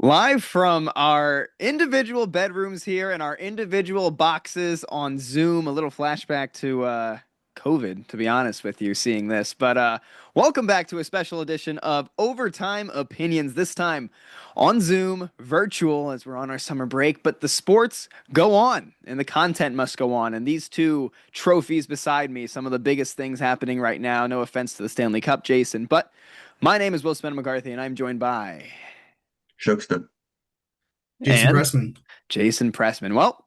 Live from our individual bedrooms here and our individual boxes on Zoom. A little flashback to COVID, to be honest with you, seeing this. But welcome back to a special edition of Overtime Opinions, this time on Zoom, virtual as we're on our summer break. But the sports go on and the content must go on. And these two trophies beside me, some of the biggest things happening right now. No offense to the Stanley Cup, Jason. But my name is Will Smith McCarthy, and I'm joined by. Shuckster. Jason And Pressman. Jason Pressman. Well,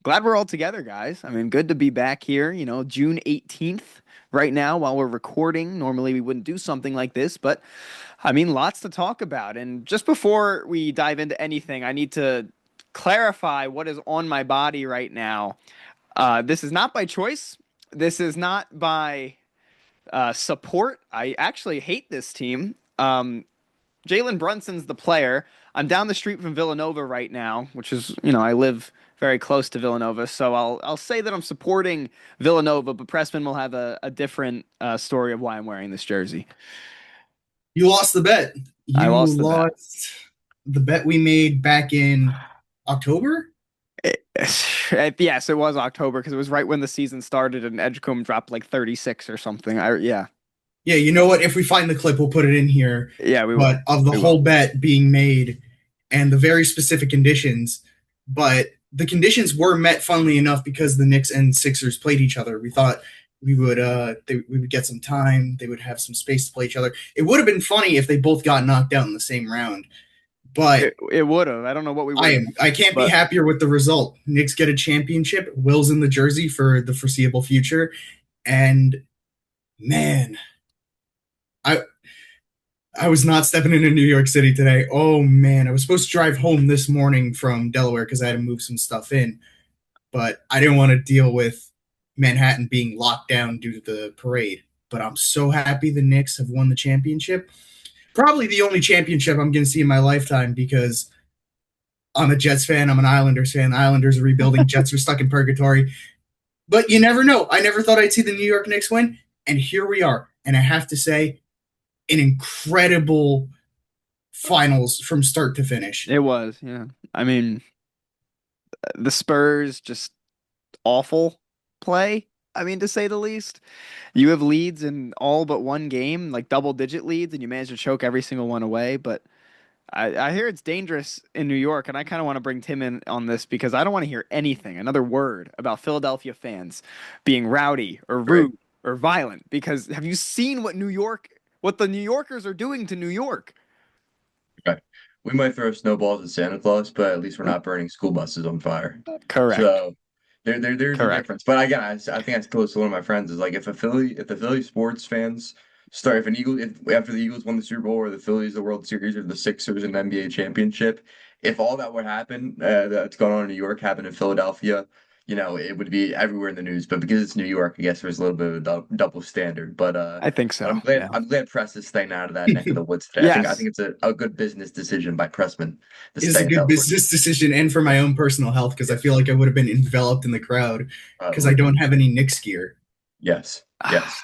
glad we're all together, guys. I mean, good to be back here, June 18th right now while we're recording. Normally we wouldn't do something like this, but I mean, lots to talk about. And just before we dive into anything, I need to clarify what is on my body right now. This is not by choice. This is not by support. I actually hate this team. Jalen Brunson's the player. I'm down the street from Villanova right now, which is, I live very close to Villanova, so I'll say that I'm supporting Villanova, but Pressman will have a different story of why I'm wearing this jersey. You lost the bet. I You lost the bet. lost the bet we made back in October. Yes, it was October because it was right when the season started and Edgecombe dropped like 36 or something. Yeah. Yeah, you know what? If we find the clip, we'll put it in here. Yeah, we will. But of the We whole will. bet being made and the very specific conditions, but the conditions were met, funnily enough, because the Knicks and Sixers played each other. We thought we would get some time, they would have some space to play each other. It would have been funny if they both got knocked out in the same round. But It would have. I don't know what we would have. I can't be But happier with the result. Knicks get a championship. Will's in the jersey for the foreseeable future, and man, I I was not stepping into New York City today. Oh man, I was supposed to drive home this morning from Delaware because I had to move some stuff in, but I didn't want to deal with Manhattan being locked down due to the parade. But I'm so happy the Knicks have won the championship. Probably the only championship I'm going to see in my lifetime because I'm a Jets fan. I'm an Islanders fan. The Islanders are rebuilding. Jets are stuck in purgatory. But you never know. I never thought I'd see the New York Knicks win, and here we are. And I have to say, an incredible finals from start to finish. it was, yeah. I mean, the Spurs just awful play. I mean, to say the least. You have leads in all but one game, like double digit leads, and you manage to choke every single one away. But I hear it's dangerous in New York, and I kind of want to bring Tim in on this because I don't want to hear anything, another word about Philadelphia fans being rowdy or Right. rude or violent. Because have you seen what the New Yorkers are doing to New York? Okay. We might throw snowballs at Santa Claus, but at least we're not burning school buses on fire. Correct. So there's a Correct. difference. But again, I think I told this to one of my friends is like if the Philly sports fans start if an Eagle if after the Eagles won the Super Bowl or the Phillies the World Series or the Sixers an NBA championship, if all that would happen that's going on in New York happened in Philadelphia, it would be everywhere in the news. But because it's New York, I guess there's a little bit of a double standard. I think But so. Yeah. I'm glad Press is staying out of that neck of the woods today. I Yes. think it's a good business decision by Pressman to It is stay a in good Delaware. business decision and for my own personal health because I feel Yes. like I would have been enveloped in the crowd because I Would have don't been have any Knicks gear. yes. Yes.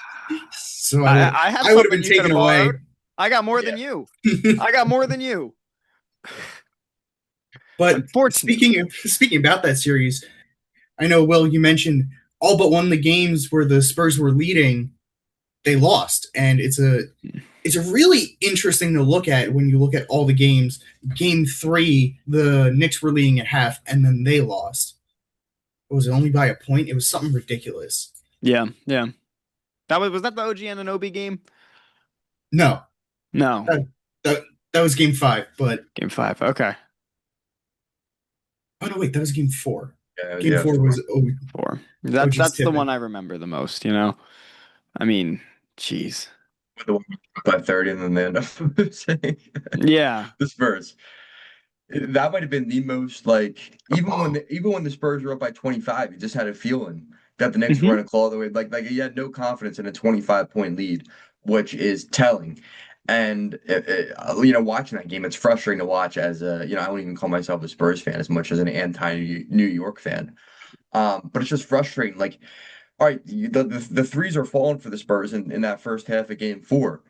So I have I would have something been you could taken have away. borrowed. I got more Yeah. than you. I got more than you. But Unfortunately. speaking about that series, I know Will, you mentioned all but one of the games where the Spurs were leading, they lost, and it's a really interesting to look at when you look at all the games. Game three, the Knicks were leading at half, and then they lost. Was it only by a point? It was something ridiculous. Yeah, yeah. Was that the OG Anunoby game? No, No, that that, that was game five. But game five. Okay, oh no, wait, that was game four. Yeah, Game yeah, four four. was four. OG's That's the one tipping. I remember the most. You know, I mean, jeez. With the one by 30 and then they end up losing. Yeah. The Spurs. That might have been the most like even when the Spurs were up by 25, you just had a feeling that the Knicks were Hmm. going to claw the way. Like you had no confidence in a 25-point lead, which is telling. And watching that game, it's frustrating to watch as I don't even call myself a Spurs fan as much as an anti-New York fan. But it's just frustrating. Like, all right, the threes are falling for the Spurs in that first half of game four.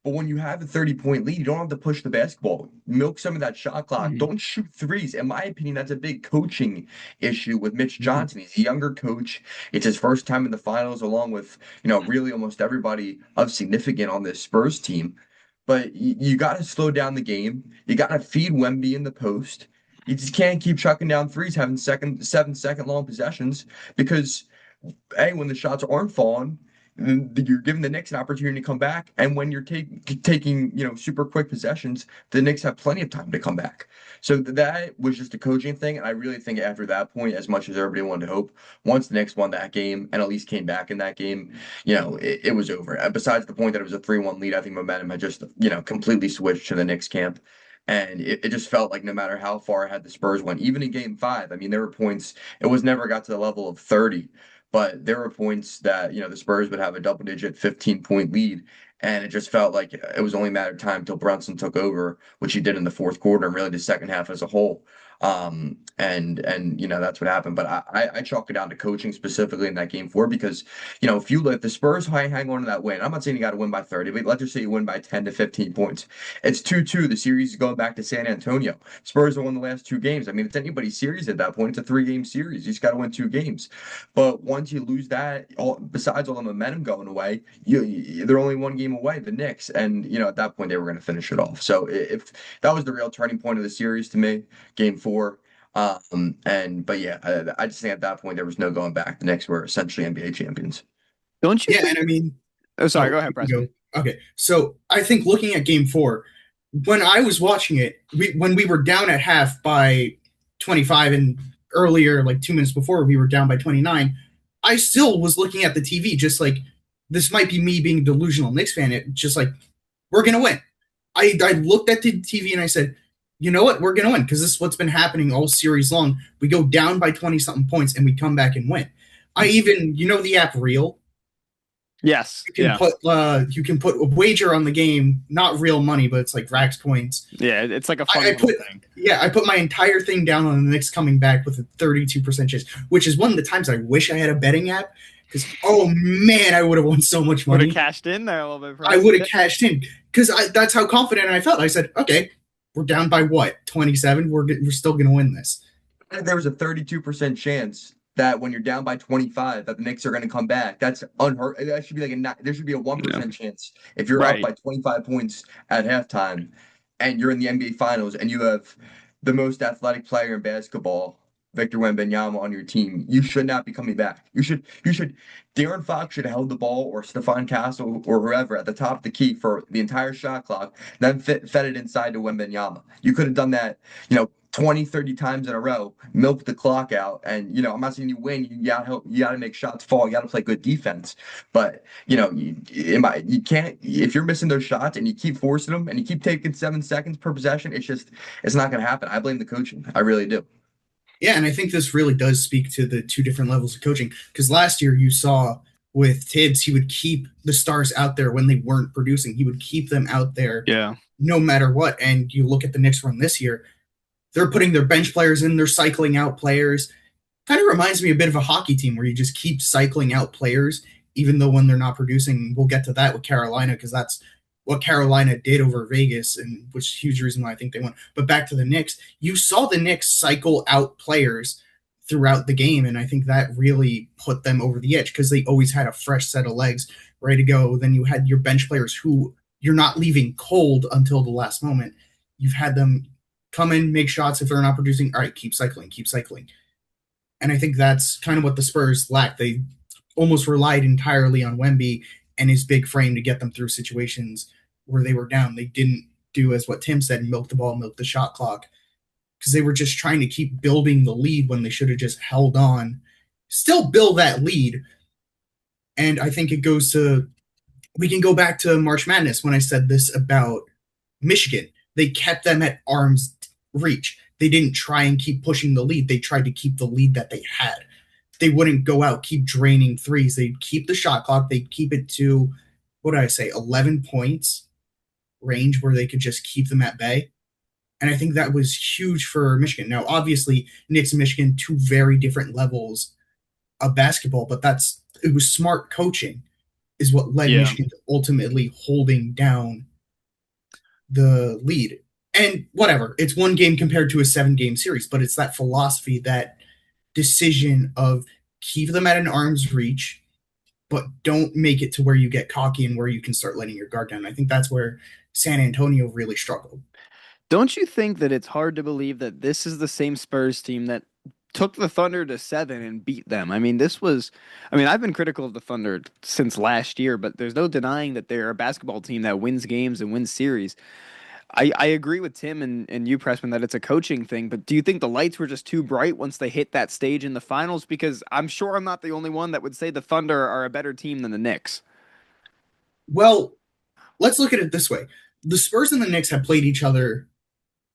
But when you have a 30-point lead, you don't have to push the basketball. Milk some of that shot clock. Mhm. Don't shoot threes. In my opinion, that's a big coaching issue with Mitch Mhm. Johnson. He's a younger coach. It's his first time in the finals, along with, really almost everybody of significant on this Spurs team. But you got to slow down the game. You got to feed Wemby in the post. You just can't keep chucking down threes, having 7-second long possessions because when the shots aren't falling, you're giving the Knicks an opportunity to come back. And when you're taking, super quick possessions, the Knicks have plenty of time to come back. So that was just a coaching thing. And I really think after that point, as much as everybody wanted to hope, once the Knicks won that game and at least came back in that game, it was over. Besides the point that it was a 3-1 lead, I think momentum had just, completely switched to the Knicks camp. And it just felt like no matter how far ahead the Spurs went, even in game five, I mean, there were points, it was never got to the level of 30, but there were points that, the Spurs would have a double digit 15-point lead. And it just felt like it was only a matter of time until Brunson took over, which he did in the fourth quarter and really the second half as a whole. And that's what happened. But I chalk it down to coaching specifically in that game four because, if you let the Spurs hang on to that win, I'm not saying you got to win by 30, but let's just say you win by 10 to 15 points. It's 2-2. The series is going back to San Antonio. Spurs have won the last two games. I mean, it's anybody's series at that point. It's a 3-game series. You just got to win two games. But once you lose that, besides all the momentum going away, they're only one game away, the Knicks. And, at that point, they were going to finish it off. So if that was the real turning point of the series to me, game four. But yeah, I just think at that point, there was no going back. The Knicks were essentially NBA champions. Don't you Yeah, think? and I mean, Oh, sorry. oh, Go you ahead, can go. Preston. Okay, so I think looking at Game Four, when I was watching it, when we were down at half by 25, and earlier, like 2 minutes before, we were down by 29. I still was looking at the TV, just like this might be me being a delusional Knicks fan. It just like we're gonna win. I looked at the TV and I said, you know what, we're gonna win because this is what's been happening all series long. We go down by 20 something points and we come back and win. I even, the app Real, Yes. Yeah. you can put a wager on the game, not real money, but it's like Rax points. Yeah. It's like a fun I little put thing. I put my entire thing down on the Knicks coming back with a 32% chance, which is one of the times I wish I had a betting app because oh man, I would have won so much Would have money. cashed in there a little bit, I Preston. would have cashed in because that's how confident I felt. I said, okay, we're down by what 27. We're still gonna win this. There was a 32% chance that when you're down by 25, that the Knicks are going to come back. That's unheard. That should be there should be a Yeah. 1% chance if you're up Right. by 25 points at halftime and you're in the NBA Finals and you have the most athletic player in basketball, Victor Wembanyama, on your team. You should not be coming back. De'Aaron Fox should have held the ball, or Stephon Castle or whoever at the top of the key for the entire shot clock, then fed it inside to Wembanyama. You could have done that, 20, 30 times in a row, milk the clock out. And, I'm not saying you win. You gotta make shots fall. You gotta play good defense. But, you can't, if you're missing those shots and you keep forcing them and you keep taking 7 seconds per possession, it's not going to happen. I blame the coaching. I really do. Yeah, and I think this really does speak to the two different levels of coaching. Because last year you saw with Tibbs, he would keep the stars out there when they weren't producing. He would keep them out there Yeah. no matter what. And you look at the Knicks run this year, they're putting their bench players in, they're cycling out players. Kind of reminds me a bit of a hockey team where you just keep cycling out players, even though when they're not producing. We'll get to that with Carolina because that's what Carolina did over Vegas, and which is a huge reason why I think they won. But back to the Knicks, you saw the Knicks cycle out players throughout the game, and I think that really put them over the edge because they always had a fresh set of legs ready to go. Then you had your bench players who you're not leaving cold until the last moment. You've had them come in, make shots if they're not producing. All right, keep cycling, keep cycling. And I think that's kind of what the Spurs lacked. They almost relied entirely on Wemby and his big frame to get them through situations where they were down. They didn't do as what Tim said, milk the ball, milk the shot clock, because they were just trying to keep building the lead when they should have just held on, still build that lead. And I think we can go back to March Madness when I said this about Michigan. They kept them at arm's reach. They didn't try and keep pushing the lead. They tried to keep the lead that they had. They wouldn't go out, keep draining threes. They'd keep the shot clock. They'd keep it to, what did I say, 11 points range where they could just keep them at bay. And I think that was huge for Michigan. Now, obviously, Knicks and Michigan, two very different levels of basketball, but it was smart coaching is what led Yeah. Michigan to ultimately holding down the lead. And whatever, it's one game compared to a 7 game series, but it's that philosophy, that decision of keep them at an arm's reach, but don't make it to where you get cocky and where you can start letting your guard down. I think that's where San Antonio really struggled. Don't you think that it's hard to believe that this is the same Spurs team that took the Thunder to 7 and beat them? I mean, I've been critical of the Thunder since last year, but there's no denying that they're a basketball team that wins games and wins series. I agree with Tim and you, Pressman, that it's a coaching thing, but do you think the lights were just too bright once they hit that stage in the finals? Because I'm sure I'm not the only one that would say the Thunder are a better team than the Knicks. Well, let's look at it this way. The Spurs and the Knicks have played each other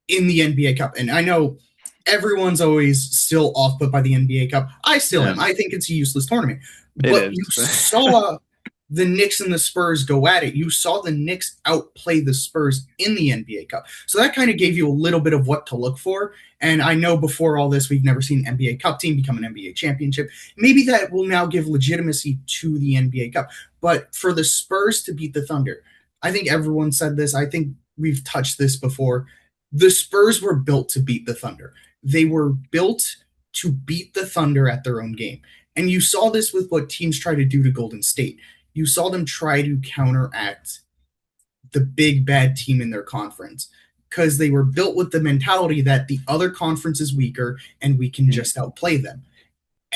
in the NBA Cup. And I know everyone's always still off put by the NBA Cup. I still Yeah, am. I think it's a useless tournament. it But you is. saw the Knicks and the Spurs go at it. You saw the Knicks outplay the Spurs in the NBA Cup. So that kind of gave you a little bit of what to look for. And I know before all this, we've never seen an NBA Cup team become an NBA championship. Maybe that will now give legitimacy to the NBA Cup. But for the Spurs to beat the Thunder, I think everyone said this. I think we've touched this before. The Spurs were built to beat the Thunder. They were built to beat the Thunder at their own game. And you saw this with what teams try to do to Golden State. You saw them try to counteract the big bad team in their conference because they were built with the mentality that the other conference is weaker and we can just outplay them.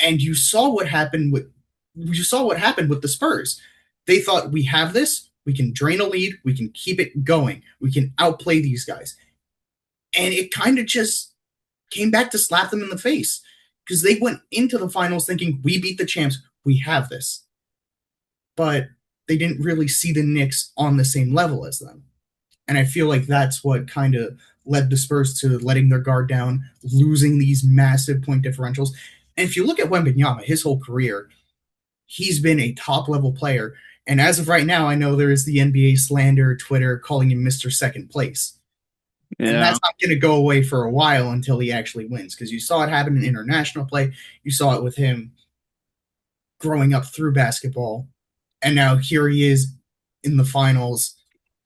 And you saw what happened with the Spurs. They thought we have this, we can drain a lead, we can keep it going, we can outplay these guys. And it kind of just came back to slap them in the face because they went into the finals thinking we beat the champs, we have this. But they didn't really see the Knicks on the same level as them. And I feel like that's what kind of led the Spurs to letting their guard down, losing these massive point differentials. And if you look at Wembanyama, his whole career, he's been a top level player. And as of right now, I know there is the NBA slander Twitter calling him Mr. Second Place. And Yeah. that's not going to go away for a while until he actually wins because you saw it happen in international play. You saw it with him growing up through basketball. And now here he is in the finals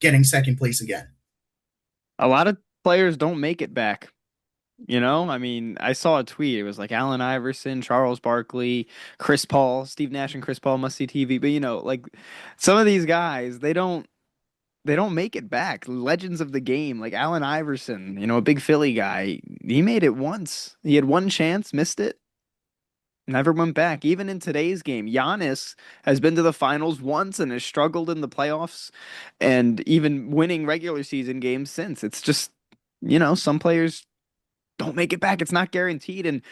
getting second place again. A lot of players don't make it back. I saw a tweet. It was like Allen Iverson, Charles Barkley, Chris Paul, Steve Nash and Chris Paul must see TV. But like some of these guys, they don't make it back. Legends of the game, like Allen Iverson, a big Philly guy. He made it once. He had one chance, missed it, never went back. Even in today's game, Giannis has been to the finals once and has struggled in the playoffs and even winning regular season games since. It's just, some players don't make it back. It's not guaranteed. And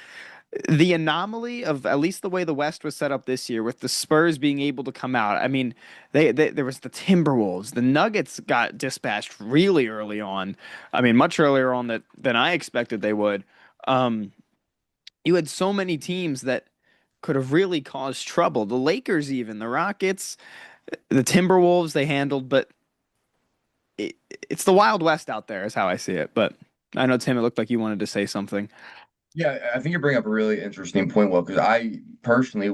the anomaly of at least the way the West was set up this year, with the Spurs being able to come out. I mean, there was the Timberwolves. The Nuggets got dispatched really early on. I mean, much earlier on than I expected they would. Um, you had so many teams that could have really caused trouble. The Lakers, even the Rockets, the Timberwolves, they handled, but it's the Wild West out there, is how I see it. But I know, Tim, it looked like you wanted to say something. Yeah, I think you bring up a really interesting point, Will, because I personally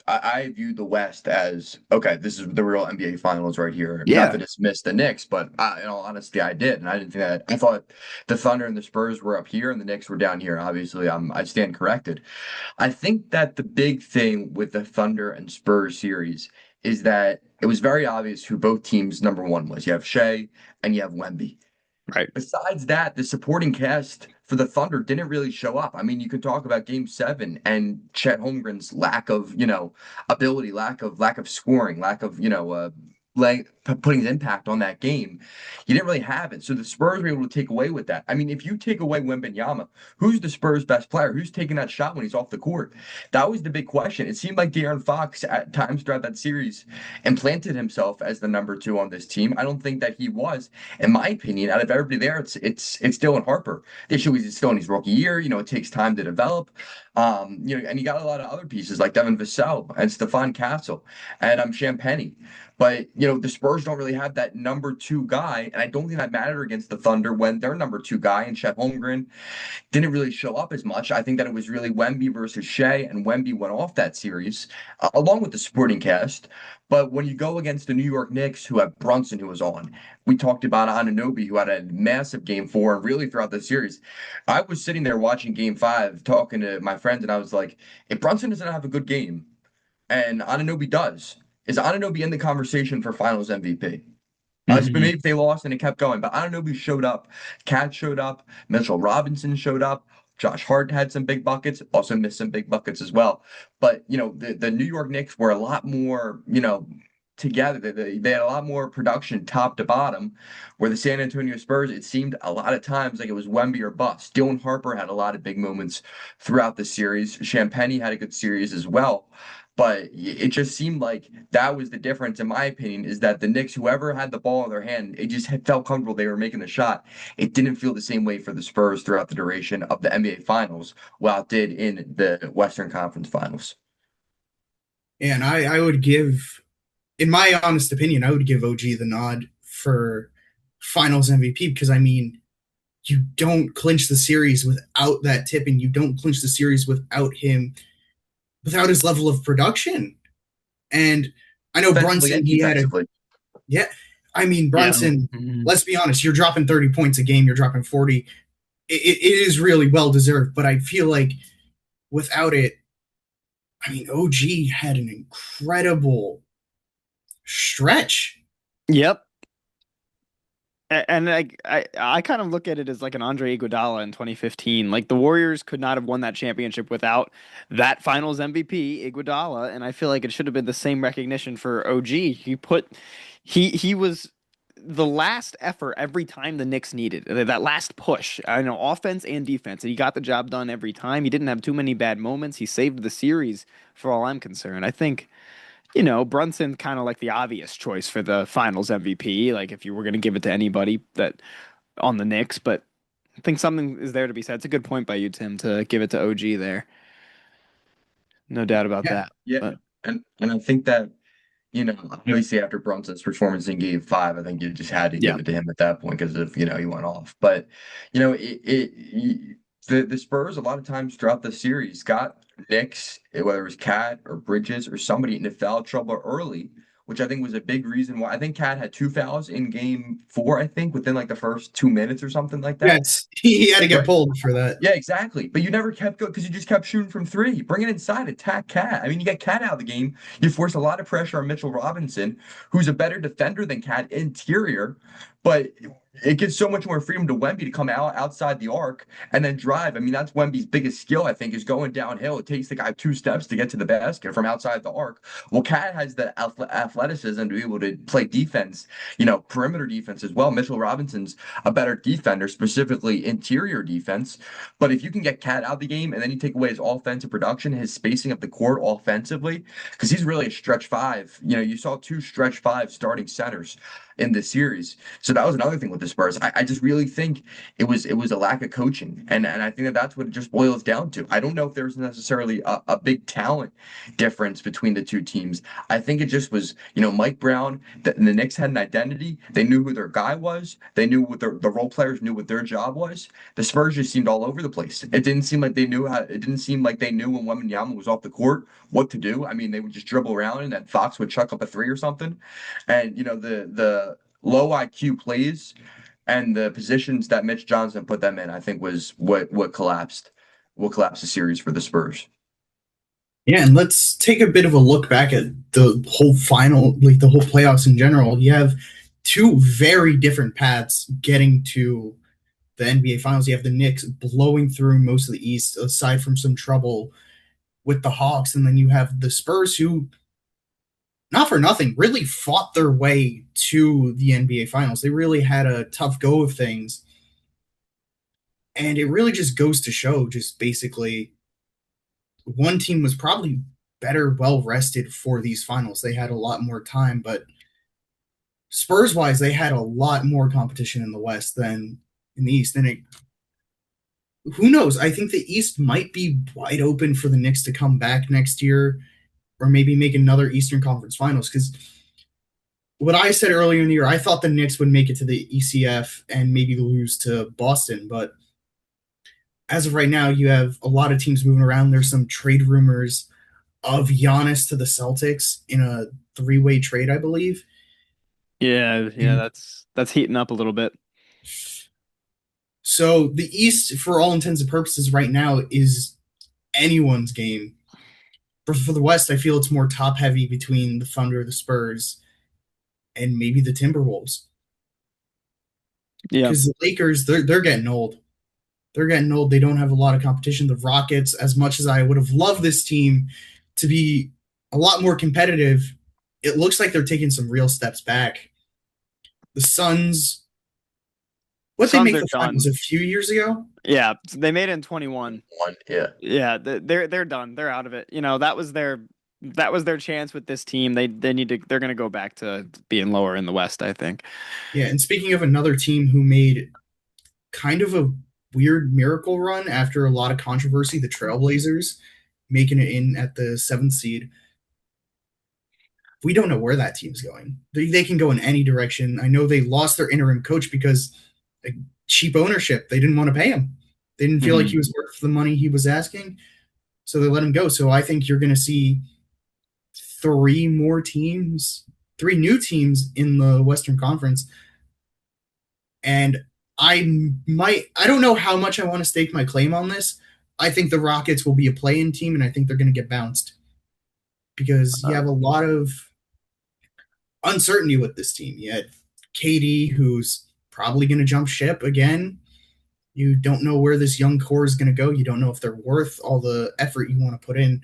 I viewed the West as okay, this is the real NBA Finals right here. Not to Yeah, dismiss the Knicks, but in all honesty, I did, and I didn't think that. I thought the Thunder and the Spurs were up here, and the Knicks were down here. Obviously, I stand corrected. I think that the big thing with the Thunder and Spurs series is that it was very obvious who both teams' number one was. You have Shea and you have Wemby. right. Besides that, the supporting cast for the Thunder didn't really show up. I mean, you can talk about Game 7 and Chet Holmgren's lack of, ability, lack of scoring, lack of, putting his impact on that game. You didn't really have it. So the Spurs were able to take away with that. I mean, if you take away Wembanyama, who's the Spurs' best player? Who's taking that shot when he's off the court? That was the big question. It seemed like De'Aaron Fox at times throughout that series implanted himself as the number two on this team. I don't think that he was. In my opinion, out of everybody there, it's Dylan Harper. The issue is he's still in his rookie year. It takes time to develop. And you got a lot of other pieces like Devin Vassell and Stephon Castle and Champagny. But the Spurs don't really have that number two guy, and I don't think that mattered against the Thunder when their number two guy and Chet Holmgren didn't really show up as much. I think that it was really Wemby versus Shea, and Wemby went off that series, along with the supporting cast. But when you go against the New York Knicks, who have Brunson, who was on, we talked about Anunoby, who had a massive game four, and really throughout the series. I was sitting there watching game five, talking to my friends, and I was like, if Brunson doesn't have a good game, and Anunoby does, is Anunoby in the conversation for Finals MVP? Hmm. Maybe they lost and it kept going, but I don't know who showed up. Cat showed up. Mitchell Robinson showed up. Josh Hart had some big buckets, also missed some big buckets as well. But the New York Knicks were a lot more together. They had a lot more production top to bottom. Where the San Antonio Spurs, it seemed a lot of times like it was Wemby or bust. Dylan Harper had a lot of big moments throughout the series. Champagnie had a good series as well. But it just seemed like that was the difference, in my opinion, is that the Knicks, whoever had the ball in their hand, it just felt comfortable they were making the shot. It didn't feel the same way for the Spurs throughout the duration of the NBA Finals, while it did in the Western Conference Finals. And I would give, in my honest opinion, I would give OG the nod for Finals MVP because I mean, you don't clinch the series without that tip, and you don't clinch the series without his level of production. And I know Offensively Brunson, and he had a defensively. yeah. I mean Yeah. Brunson. Mhm. Let's be honest, you're dropping 30 points a game, you're dropping 40. It is really well deserved, but I feel like without it, I mean, OG had an incredible stretch. Yep. And I kind of look at it as like an Andre Iguodala in 2015. Like the Warriors could not have won that championship without that Finals MVP Iguodala, and I feel like it should have been the same recognition for OG. He was the last effort every time the Knicks needed that last push. I know offense and defense, and he got the job done every time. He didn't have too many bad moments. He saved the series for all I'm concerned. I think Brunson kind of like the obvious choice for the Finals MVP. Like if you were going to give it to anybody that on the Knicks, but I think something is there to be said. It's a good point by you, Tim, to give it to OG there. No doubt about Yeah. that. Yeah. But And I think that obviously after Brunson's performance in Game Five, I think you just had to yeah, give it to him at that point because of he went off. But the Spurs a lot of times throughout the series got Knicks, whether it was Cat or Bridges or somebody into foul trouble early, which I think was a big reason why. I think Cat had two fouls in Game Four. I think within like the first 2 minutes or something like that. Yes, he had to get Right. pulled for that. Yeah, exactly. But you never kept going because you just kept shooting from three. Bring it inside, attack Cat. I mean, you get Cat out of the game. You force a lot of pressure on Mitchell Robinson, who's a better defender than Cat interior, but it gives so much more freedom to Wemby to come out outside the arc and then drive. I mean, that's Wemby's biggest skill, I think, is going downhill. It takes the guy 2 steps to get to the basket from outside the arc. Well, Cat has the athleticism to be able to play defense, perimeter defense as well. Mitchell Robinson's a better defender, specifically interior defense. But if you can get Cat out of the game and then you take away his offensive production, his spacing of the court offensively, because he's really a stretch five. You saw two stretch five starting centers in this series. So that was another thing with the Spurs. I just really think it was a lack of coaching, and I think that that's what it just boils down to. I don't know if there's necessarily a big talent difference between the two teams. I think it just was, Mike Brown. The Knicks had an identity. They knew who their guy was. They knew what the role players knew what their job was. The Spurs just seemed all over the place. It didn't seem like they knew how. It didn't seem like they knew when Wembanyama was off the court what to do. I mean, they would just dribble around and then Fox would chuck up a three or something. And the low IQ plays and the positions that Mitch Johnson put them in, I think was what collapsed the series for the Spurs. Yeah, and let's take a bit of a look back at the whole final, like the whole playoffs in general. You have two very different paths getting to the NBA Finals. You have the Knicks blowing through most of the East, aside from some trouble with the Hawks, and then you have the Spurs, who, not for nothing, really fought their way to the NBA Finals. They really had a tough go of things, and it really just goes to show, just basically, one team was probably better, well rested for these finals. They had a lot more time, but Spurs wise, they had a lot more competition in the West than in the East. And who knows? I think the East might be wide open for the Knicks to come back next year or maybe make another Eastern Conference Finals because what I said earlier in the year, I thought the Knicks would make it to the ECF and maybe lose to Boston, but as of right now, you have a lot of teams moving around. There's some trade rumors of Giannis to the Celtics in a three-way trade, I believe. Yeah, yeah, And that's heating up a little bit. so the East, for all intents and purposes, right now is anyone's game. For the West, I feel it's more top-heavy between the Thunder, the Spurs, and maybe the Timberwolves. Yeah. Because the Lakers, they're getting old. They're getting old. They don't have a lot of competition. The Rockets, as much as I would have loved this team to be a lot more competitive, it looks like they're taking some real steps back. The Suns, what they Suns make are the done. finals a few years ago? Yeah, they made it in 21. One, yeah. Yeah, they're done. They're out of it. That was their chance with this team. They need to they're going to go back to being lower in the West, I think. Yeah, and speaking of another team who made kind of a weird miracle run after a lot of controversy, the Trailblazers making it in at the seventh seed. We don't know where that team's going. They can go in any direction. I know they lost their interim coach because like, cheap ownership. They didn't want to pay him. They didn't feel like Hmm. he was worth the money he was asking, so they let him go. So I think you're going to see three more teams, three new teams in the Western Conference, and I don't know how much I want to stake my claim on this. I think the Rockets will be a play-in team, and I think they're going to get bounced because you Uh, have a lot of uncertainty with this team. You had KD, who's probably going to jump ship again. You don't know where this young core is going to go. You don't know if they're worth all the effort you want to put in.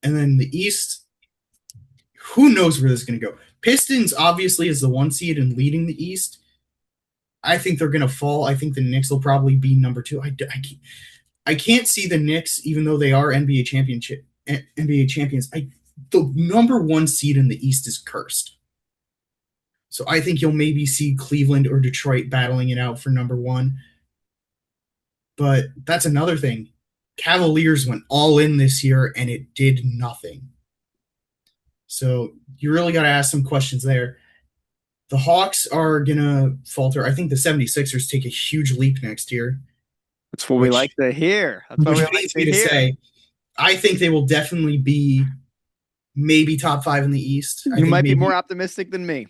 And then the East, who knows where this is going to go? Pistons obviously is the one seed and leading the East. I think they're going to fall. I think the Knicks will probably be number two. I can't see the Knicks, even though they are NBA champions. The number one seed in the East is cursed. So I think you'll maybe see Cleveland or Detroit battling it out for number one. But that's another thing. Cavaliers went all in this year and it did nothing. So you really got to ask some questions there. The Hawks are going to falter. I think the 76ers take a huge leap next year, That's what we like which to hear. That's what we which like pains to me to hear. say. I think they will definitely be maybe top five in the East. I You think might be maybe more optimistic than me.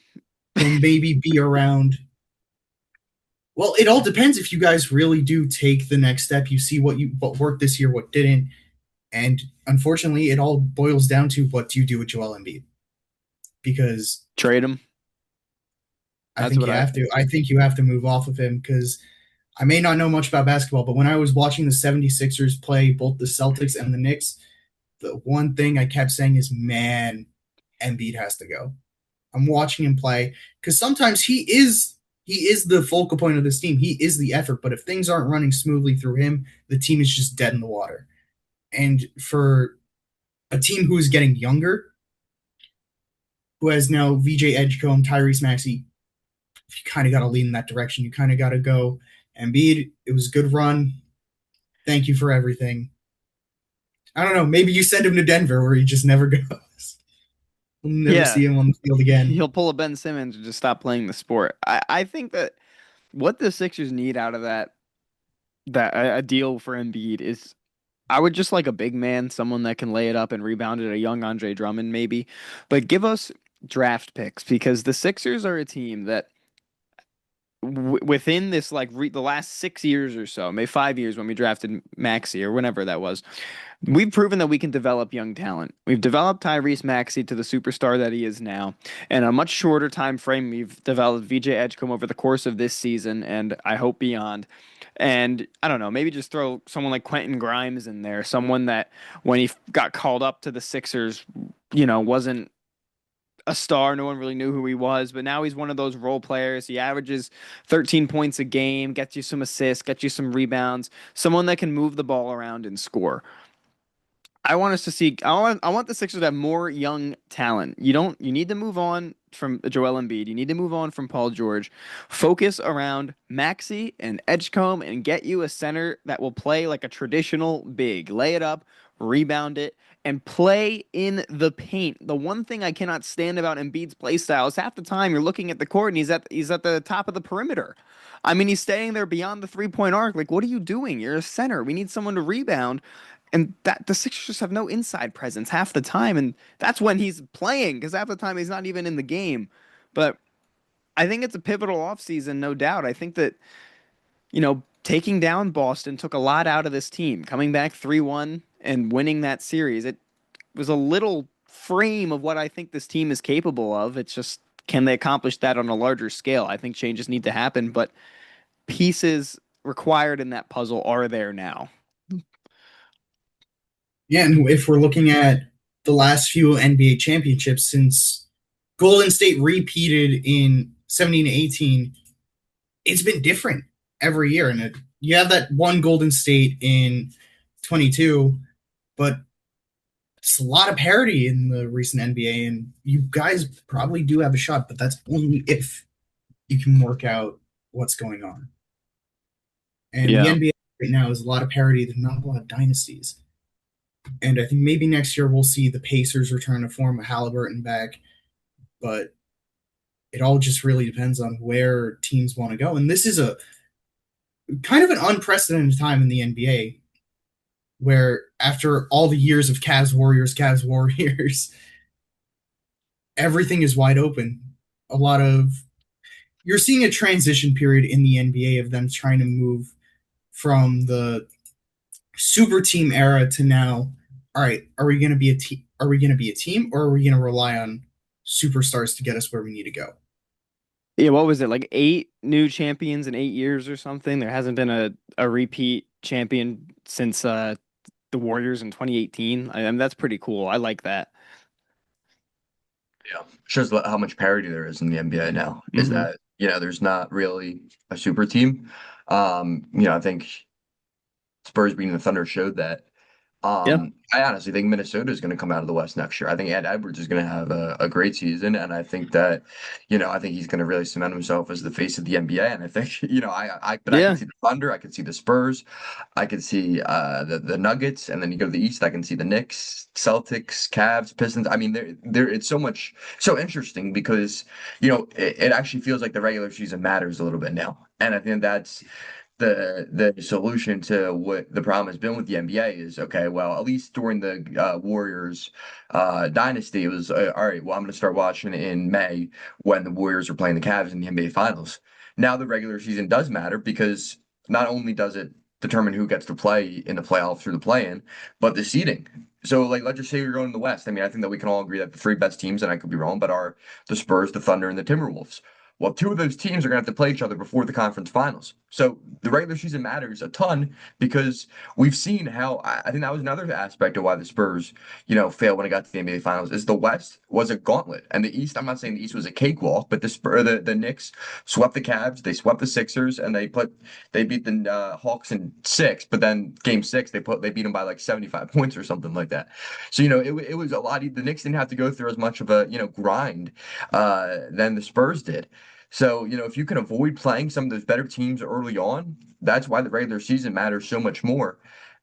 they'll maybe be around. Well, it all depends if you guys really do take the next step. You see what worked this year, what didn't, and unfortunately, it all boils down to what do you do with Joel Embiid? Because Trade him. I That's think what you I have think. to. I think you have to move off of him because I may not know much about basketball, but when I was watching the 76ers play both the Celtics and the Knicks, the one thing I kept saying is, man, Embiid has to go. I'm watching him play because sometimes he is the focal point of this team. He is the effort, but if things aren't running smoothly through him, the team is just dead in the water. And for a team who is getting younger, who has now VJ Edgecombe, Tyrese Maxey, you kind of got to lean in that direction. You kind of got to go. Embiid, it was a good run. Thank you for everything. I don't know. Maybe you send him to Denver where he just never goes. We'll never Yeah, see him on the field again. he'll pull a Ben Simmons and just stop playing the sport. I think that what the Sixers need out of that a deal for Embiid is I would just like a big man, someone that can lay it up and rebound it, a young Andre Drummond maybe, but give us draft picks because the Sixers are a team that within this the last 6 years or so, maybe 5 years when we drafted Maxi or whenever that was, we've proven that we can develop young talent. We've developed Tyrese Maxey to the superstar that he is now. In a much shorter time frame, we've developed VJ Edgecombe over the course of this season and I hope beyond. And I don't know, maybe just throw someone like Quentin Grimes in there, someone that when he got called up to the Sixers, wasn't a star. No one really knew who he was, but now he's one of those role players. He averages 13 points a game, gets you some assists, gets you some rebounds, someone that can move the ball around and score. I want us to see. I want the Sixers to have more young talent. You need to move on from Joel Embiid. You need to move on from Paul George. Focus around Maxey and Edgecombe and get you a center that will play like a traditional big. Lay it up, rebound it, and play in the paint. The one thing I cannot stand about Embiid's play style is half the time you're looking at the court and he's at the top of the perimeter. I mean, he's staying there beyond the 3-point arc. Like, what are you doing? You're a center. We need someone to rebound. And that the Sixers just have no inside presence half the time, and that's when he's playing because half the time he's not even in the game. But I think it's a pivotal offseason, no doubt. I think that, taking down Boston took a lot out of this team. Coming back 3-1 and winning that series, it was a little frame of what I think this team is capable of. It's just, can they accomplish that on a larger scale? I think changes need to happen, but pieces required in that puzzle are there now. Yeah, and if we're looking at the last few NBA championships since Golden State repeated in 17 to 18, it's been different every year. And you have that one Golden State in 22, but it's a lot of parity in the recent NBA, and you guys probably do have a shot, but that's only if you can work out what's going on. And the Yeah. NBA right now is a lot of parity. There's not a lot of dynasties. And I think maybe next year we'll see the Pacers return to form, a Halliburton back, but it all just really depends on where teams want to go. And this is a kind of an unprecedented time in the NBA where after all the years of Cavs Warriors, everything is wide open. A lot of You're seeing a transition period in the NBA of them trying to move from the super team era to now. All right, are we going to be a team? Are we going to be a team, or are we going to rely on superstars to get us where we need to go? Yeah, what was it? Like 8 new champions in 8 years or something? There hasn't been a repeat champion since the Warriors in 2018. I mean, that's pretty cool. I like that. Yeah, shows how much parity there is in the NBA now. Is Hmm. that there's not really a super team. I think Spurs beating the Thunder showed that. Yeah. I honestly think Minnesota is going to come out of the West next year. I think Ed Edwards is going to have a great season, and I think that, I think he's going to really cement himself as the face of the NBA. And I think, but I can Yeah. see the Thunder, I can see the Spurs, I can see the Nuggets, and then you go to the East, I can see the Knicks, Celtics, Cavs, Pistons. I mean, it's so interesting because it actually feels like the regular season matters a little bit now, and I think that's the solution to what the problem has been with the NBA is okay, well, at least during the Warriors dynasty, it was all right, well, I'm going to start watching in May when the Warriors are playing the Cavs in the NBA Finals. Now the regular season does matter because not only does it determine who gets to play in the playoffs through the play-in, but the seeding. So, like, let's just say you're going to the West. I mean, I think that we can all agree that the three best teams, and I could be wrong, but are the Spurs, the Thunder, and the Timberwolves. Well, two of those teams are going to have to play each other before the conference finals. So the regular season matters a ton because we've seen how I think that was another aspect of why the Spurs, failed when it got to the NBA finals is the West was a gauntlet. And the East, I'm not saying the East was a cakewalk, but the Knicks swept the Cavs, they swept the Sixers, and they beat the Hawks in six, but then game six, they beat them by like 75 points or something like that. So, it was a lot. The Knicks didn't have to go through as much of a, grind than the Spurs did. So, if you can avoid playing some of those better teams early on, that's why the regular season matters so much more.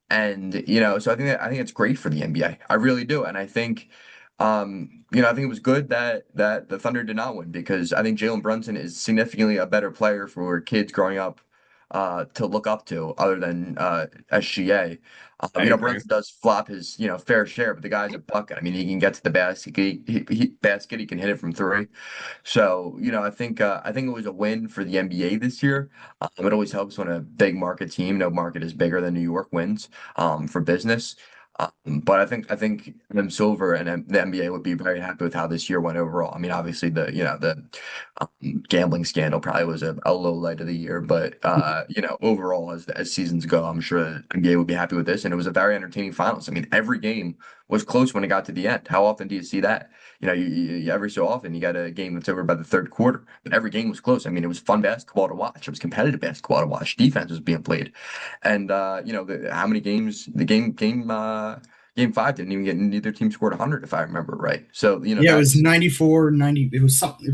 And, so I think it's great for the NBA. I really do. And I think I think it was good that the Thunder did not win because I think Jalen Brunson is significantly a better player for kids growing up to look up to other than SGA. I agree. Brunson does flop his, fair share, but the guy's a bucket. I mean, he can get to the basket. He can hit it from three. So, I think it was a win for the NBA this year. It always helps when a big market team, no market is bigger than New York, wins for business. But I think Adam Silver and the NBA would be very happy with how this year went overall. I mean, obviously the gambling scandal probably was a low light of the year, but overall as seasons go, I'm sure the NBA would be happy with this. And it was a very entertaining finals. I mean, every game was close when it got to the end. How often do you see that? Every so often you got a game that's over by the third quarter, but every game was close. I mean, it was fun basketball to watch. It was competitive basketball to watch. Defense was being played, and how many games the game Game five didn't even get neither team scored 100 if I remember right. So Yeah, it was that's 94, 90. It was something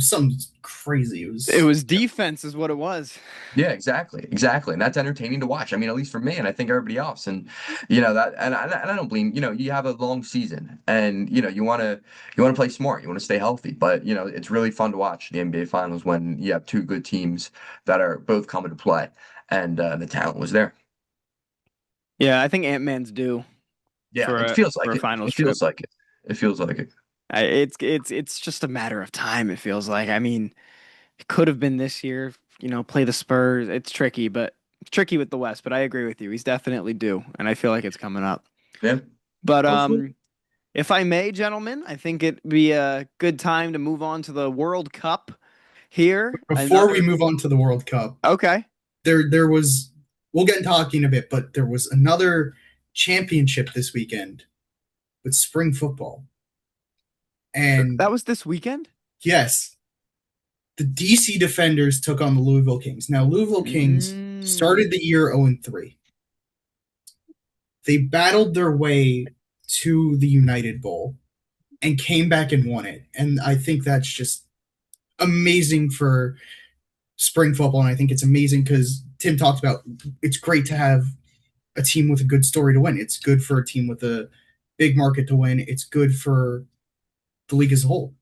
crazy. It It was was defense, is what it was. yeah, exactly, and that's entertaining to watch. I mean, at least for me, and I think everybody else. And that, and I don't blame. You have a long season, and you want to play smart, you want to stay healthy. But it's really fun to watch the NBA Finals when you have two good teams that are both coming to play, and the talent was there. Yeah, I think Ant-Man's due Yeah, it for feels a like it. finals It trip. feels like it. It feels like it. It's just a matter of time, it feels like. I mean, it could have been this year, play the Spurs. It's tricky, but it's tricky with the West, but I agree with you. He's definitely due, and I feel like it's coming up. Yeah, But hopefully. if I may, gentlemen, I think it'd be a good time to move on to the World Cup here. before we Another move on to the World Cup. Okay. There was we'll get into hockey in a bit, but there was another championship this weekend with spring football. And That was this weekend? yes, the DC Defenders took on the Louisville Kings. Now, Louisville Kings Mm. started the year 0-3. They battled their way to the United Bowl and came back and won it. And I think that's just amazing for spring football. And I think it's amazing because Tim talked about it's great to have a team with a good story to win. It's good for a team with a big market to win. It's good for the league as a whole.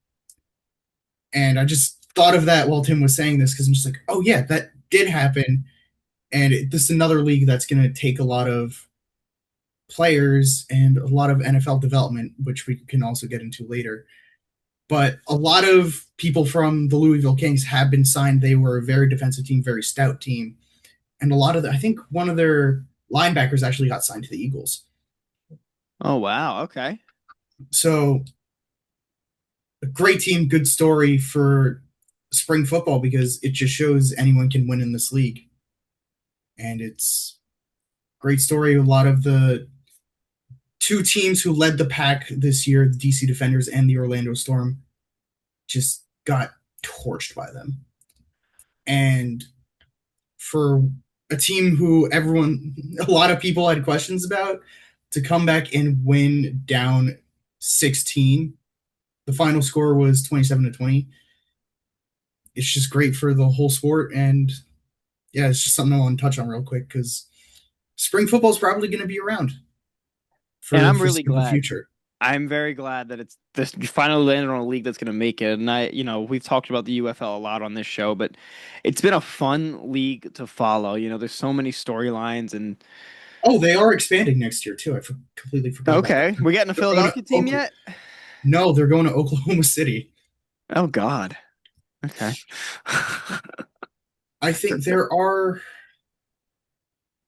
And I just thought of that while Tim was saying this because I'm just like, oh yeah, that did happen. And this is another league that's going to take a lot of players and a lot of NFL development, which we can also get into later. But a lot of people from the Louisville Kings have been signed. They were a very defensive team, very stout team. And a lot of I think one of their linebackers actually got signed to the Eagles. Oh, wow. Okay. So a great team, good story for spring football because it just shows anyone can win in this league. And it's great story. A lot of the two teams who led the pack this year, the DC Defenders and the Orlando Storm, just got torched by them. And for a team who a lot of people had questions about, to come back and win down 16, the final score was 27-20. It's just great for the whole sport. And yeah, it's just something I want to touch on real quick because spring football is probably going to be around And for the I'm really foreseeable glad. future. I'm very glad that it's this finally landed on a league that's going to make it. And we've talked about the UFL a lot on this show, but it's been a fun league to follow. There's so many storylines and Oh, they are expanding next year too. Completely forgot about that. okay, we getting a They're going to Philadelphia team yet? No, they're going to Oklahoma City. Oh God. Okay. I think there are.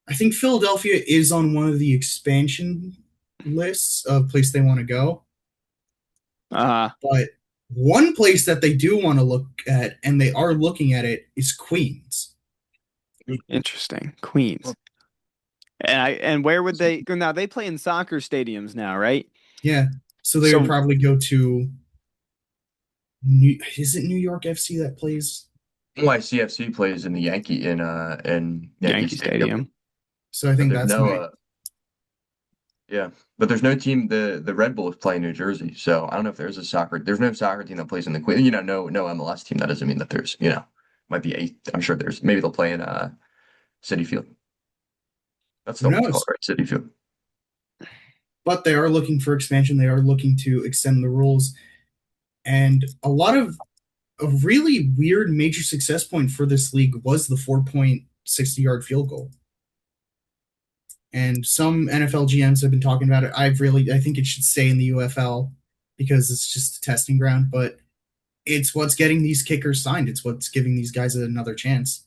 I think Philadelphia is on one of the expansion lists of place they want to go. Uh, But one place that they do want to look at, and they are looking at it, is Queens. Interesting. Queens. And where would they go now? They play in soccer stadiums now, right? Yeah, so they would So probably go to. Is it New York FC that plays? NYCFC plays in the in Yankee Yankee Stadium, Stadium. So I but think there's that's no my. yeah, but there's no team. The Red Bulls play in New Jersey, so I don't know if there's a soccer. There's no soccer team that plays in the Queen. No MLS team. That doesn't mean that there's might be eight. I'm sure there's maybe they'll play in City Field. That's Who still what it's called, knows? right? City Field. But they are looking for expansion. They are looking to extend the rules, and a really weird major success point for this league was the 4-point 60-yard field goal. And some NFL GMs have been talking about it. I think it should stay in the UFL because it's just a testing ground, but it's what's getting these kickers signed. It's what's giving these guys another chance.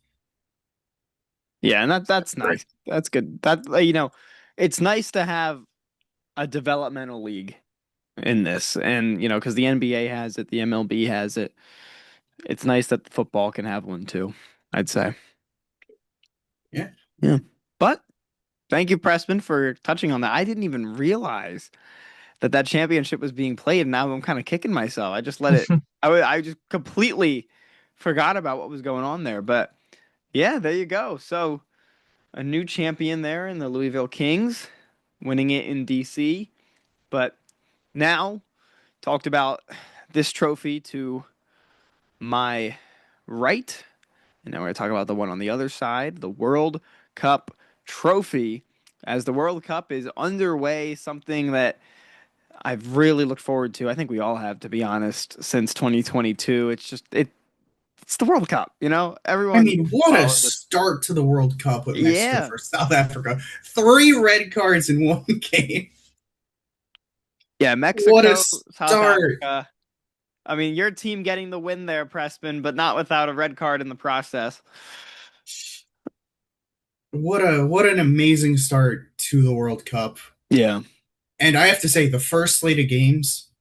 Yeah, and that's Right. nice. That's good. It's nice to have a developmental league in this, and because the NBA has it, the MLB has it. It's nice that the football can have one too, I'd say. Yeah. Yeah. But thank you, Pressman, for touching on that. I didn't even realize that championship was being played. And now I'm kind of kicking myself. I just let it, I just completely forgot about what was going on there. But yeah, there you go. So a new champion there in the Louisville Kings, winning it in DC. But now, talked about this trophy to my right. And now we're going to talk about the one on the other side, the World Cup trophy. As the World Cup is underway, something that I've really looked forward to. I think we all have, to be honest, since 2022. It's the World Cup, you know? I Everyone mean, what a followed with start to the World Cup with Mexico yeah. for South Africa. 3 red cards in one game. Yeah, What a Mexico, South start. Africa. I mean, your team getting the win there, Pressman, but not without a red card in the process. What an amazing start to the World Cup. Yeah. And I have to say, the first slate of games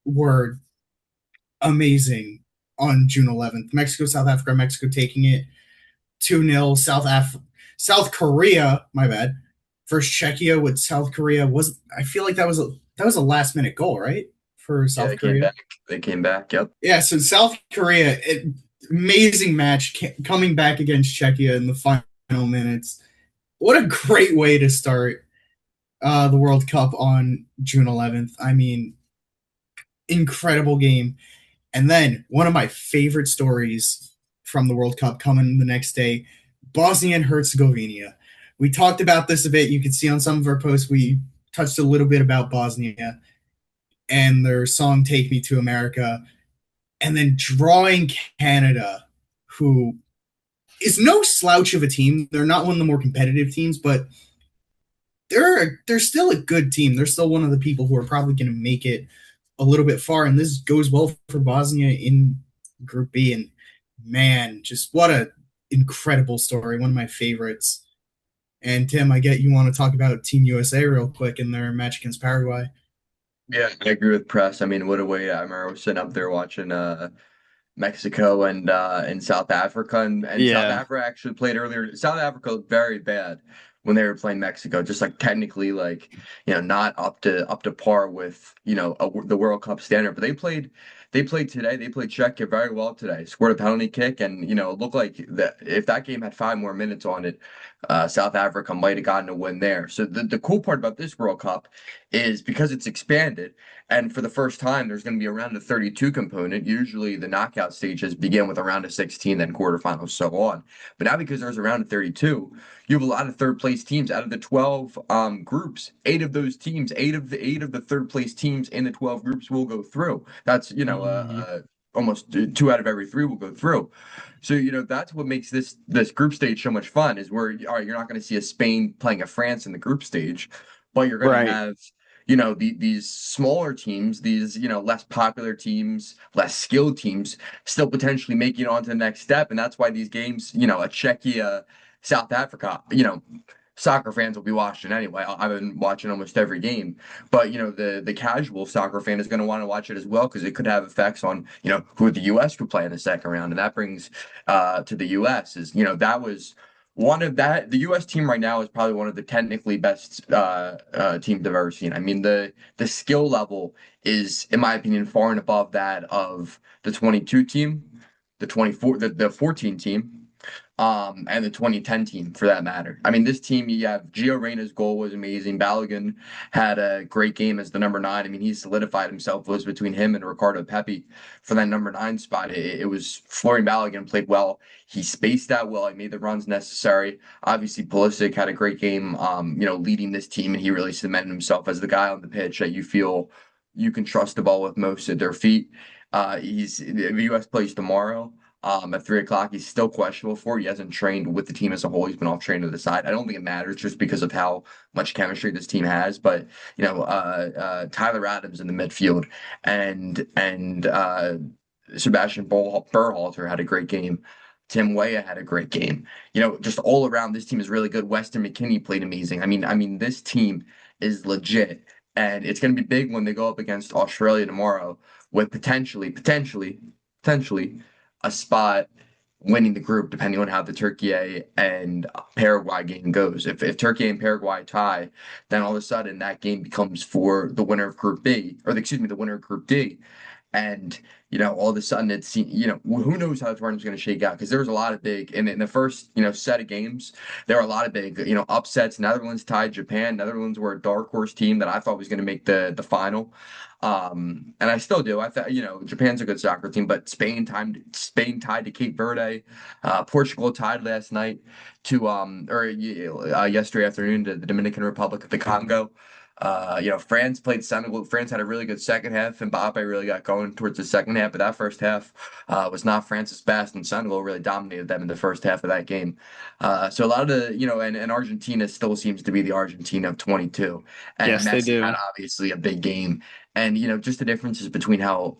were amazing on June 11th. Mexico, South Africa, Mexico taking it 2-0. South Korea, my bad. First Czechia with South Korea was I feel like that was a last minute goal, right? For Yeah, South they came Korea. back. They came back. Yep. Yeah, so South Korea, amazing match coming back against Czechia in the final minutes. What a great way to start the World Cup on June 11th. I mean, incredible game. And then one of my favorite stories from the World Cup coming the next day, Bosnia and Herzegovina. We talked about this a bit. You can see on some of our posts, we touched a little bit about Bosnia and their song Take Me to America, and then drawing Canada, who is no slouch of a team. They're not one of the more competitive teams, but they're still a good team. They're still one of the people who are probably going to make it a little bit far, and this goes well for Bosnia in Group B. And man, just what a incredible story! One of my favorites. And Tim, I get you want to talk about Team USA real quick in their match against Paraguay. Yeah, I agree with Press. I mean, what a way! I remember I was sitting up there watching Mexico and South Africa, and South Yeah. Africa actually played earlier. South Africa looked very bad when they were playing Mexico, just like technically, like not up to par with the World Cup standard. But they played today. They played Czechia very well today. Scored a penalty kick, and it looked like that if that game had 5 more minutes on it, South Africa might have gotten a win there. So the cool part about this World Cup is because it's expanded. And for the first time, there's going to be a round of 32 component. Usually the knockout stages begin with a round of 16, then quarterfinals, so on. But now because there's a round of 32, you have a lot of third place teams out of the 12 groups. Eight of those teams, eight of the third place teams in the 12 groups will go through. That's, Mhm. almost two out of every three will go through. So, that's what makes this group stage so much fun is where, all right, you're not going to see a Spain playing a France in the group stage, but you're going to Right. have these smaller teams, these less popular teams, less skilled teams, still potentially making it on to the next step, and that's why these games, a Czechia, South Africa, soccer fans will be watching anyway. I've been watching almost every game, but the casual soccer fan is going to want to watch it as well because it could have effects on who the U.S. could play in the second round, and that brings to the U.S. is that was the U.S. team right now is probably one of the technically best teams I've ever seen. I mean, the skill level is, in my opinion, far and above that of the 22 team, the 24, the 14 team, and the 2010 team for that matter. I mean, this team, you have Gio Reyna's goal was amazing. Balogun had a great game as the number nine. I mean, he solidified himself. It was between him and Ricardo Pepi for that number nine spot. It was Florian Balogun played well. He spaced out well. He made the runs necessary. Obviously, Pulisic had a great game, leading this team, and he really cemented himself as the guy on the pitch that you feel you can trust the ball with most at their feet. The U.S. plays tomorrow. At 3 o'clock, he's still questionable for it. He hasn't trained with the team as a whole. He's been off trained to the side. I don't think it matters just because of how much chemistry this team has. But Tyler Adams in the midfield and Sebastian Berhalter had a great game. Tim Weah had a great game. Just all around, this team is really good. Weston McKennie played amazing. I mean, this team is legit, and it's going to be big when they go up against Australia tomorrow with potentially a spot winning the group, depending on how the Turkey and Paraguay game goes. If Turkey and Paraguay tie, then all of a sudden that game becomes for the winner of Group B, or excuse me, the winner of Group D. And all of a sudden who knows how the tournament's going to shake out because there was a lot of big in the first set of games. There were a lot of big upsets. Netherlands tied Japan. Netherlands were a dark horse team that I thought was going to make the final. And I still do. I thought Japan's a good soccer team, but Spain tied to Cape Verde. Portugal tied last night to or yesterday afternoon to the Dominican Republic of the Congo. France played Senegal. France had a really good second half. Mbappe really got going towards the second half, but that first half was not France's best, and Senegal really dominated them in the first half of that game. So a lot of and Argentina still seems to be the Argentina of 22, and Yes, they Messi had do. obviously a big game, and just the differences between how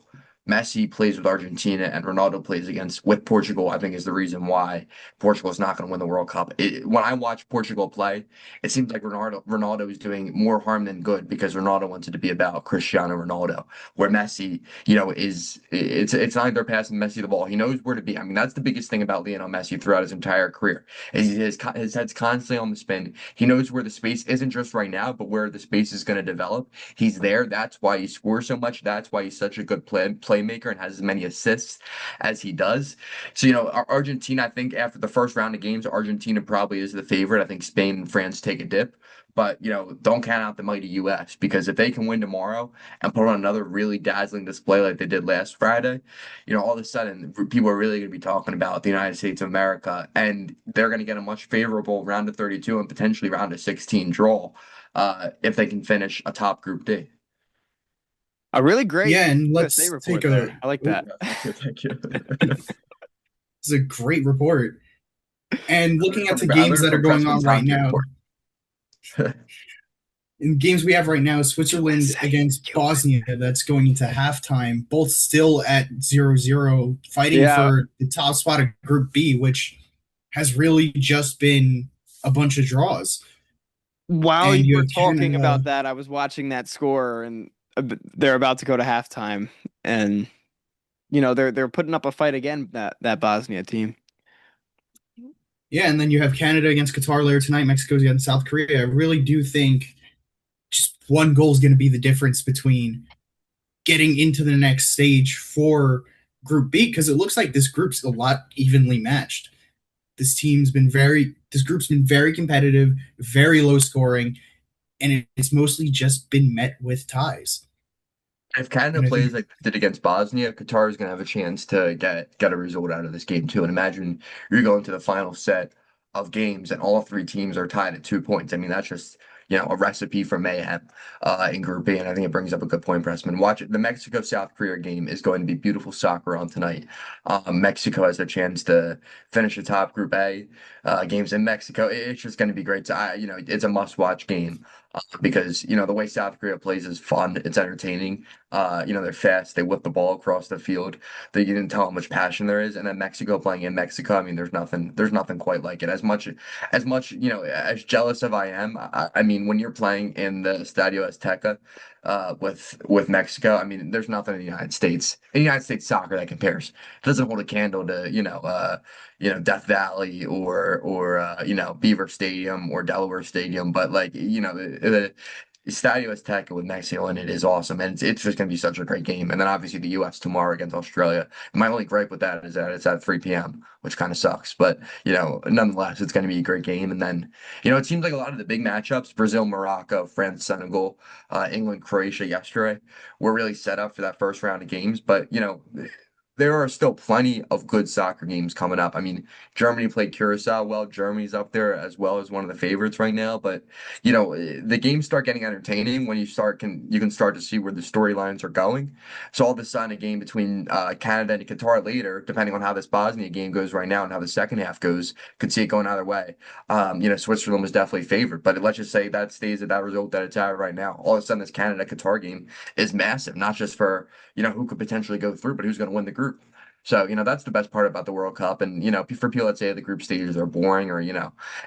Messi plays with Argentina and Ronaldo plays against with Portugal, I think is the reason why Portugal is not going to win the World Cup. When I watch Portugal play, it seems like Ronaldo is doing more harm than good because Ronaldo wants it to be about Cristiano Ronaldo, where Messi, is it's not like they're passing Messi the ball. He knows where to be. I mean, that's the biggest thing about Lionel Messi throughout his entire career. Is his head's constantly on the spin. He knows where the space isn't just right now, but where the space is going to develop. He's there. That's why he scores so much. That's why he's such a good playmaker and has as many assists as he does. So, Argentina, I think after the first round of games, Argentina probably is the favorite. I think Spain and France take a dip. But, don't count out the mighty US because if they can win tomorrow and put on another really dazzling display like they did last Friday, all of a sudden people are really going to be talking about the United States of America and they're going to get a much favorable round of 32 and potentially round of 16 draw if they can finish atop Group D. A really great Yeah, and USA let's take report a. there. I like Oh, that. Yeah, thank you, thank you. this is a great report. And looking at the I games learned that are from going Pressman's on right hockey now, report. in games we have right now, Switzerland USA, against USA. Bosnia, that's going into halftime, both still at 0-0, fighting Yeah. for the top spot of Group B, which has really just been a bunch of draws. While you And you were have talking Canada. about that, I was watching that score, and they're about to go to halftime, and they're putting up a fight again. That Bosnia team. Yeah, and then you have Canada against Qatar later tonight, Mexico against South Korea. I really do think just one goal is going to be the difference between getting into the next stage for Group B because it looks like this group's a lot evenly matched. This group's been very competitive, very low scoring, and it's mostly just been met with ties. If Canada And I think, plays like they did against Bosnia, Qatar is going to have a chance to get a result out of this game too. And imagine you're going to the final set of games and all three teams are tied at 2 points. I mean, that's just a recipe for mayhem in Group B. And I think it brings up a good point, Pressman. Watch it. The Mexico South Korea game is going to be beautiful soccer on tonight. Mexico has a chance to finish atop Group A games in Mexico. It's just going to be great. So it's a must watch game. Because the way South Korea plays is fun, it's entertaining. They're fast. They whip the ball across the field. They You can tell how much passion there is. And then Mexico playing in Mexico, I mean, there's nothing quite like it. As much, as jealous of I am, I mean, when you're playing in the Estadio Azteca, with Mexico, I mean, there's nothing in the United States soccer that compares. It doesn't hold a candle to, Death Valley or Beaver Stadium or Delaware Stadium, but like the Stadio Azteca with Mexico in it is awesome, and it's just going to be such a great game. And then obviously the U.S. tomorrow against Australia. My only gripe with that is that it's at 3 p.m., which kind of sucks, but nonetheless, it's going to be a great game. And then it seems like a lot of the big matchups: Brazil, Morocco, France, Senegal, England, Croatia yesterday were really set up for that first round of games. But there are still plenty of good soccer games coming up. I mean, Germany played Curacao well. Germany's up there as well as one of the favorites right now. But the games start getting entertaining when you can start to see where the storylines are going. So all of a sudden, a game between Canada and Qatar later, depending on how this Bosnia game goes right now and how the second half goes, could see it going either way. Switzerland was definitely favored, but let's just say that stays at that result that it's at right now. All of a sudden, this Canada Qatar game is massive, not just for who could potentially go through, but who's going to win the group. So, that's the best part about the World Cup. And, for people that say the group stages are boring or,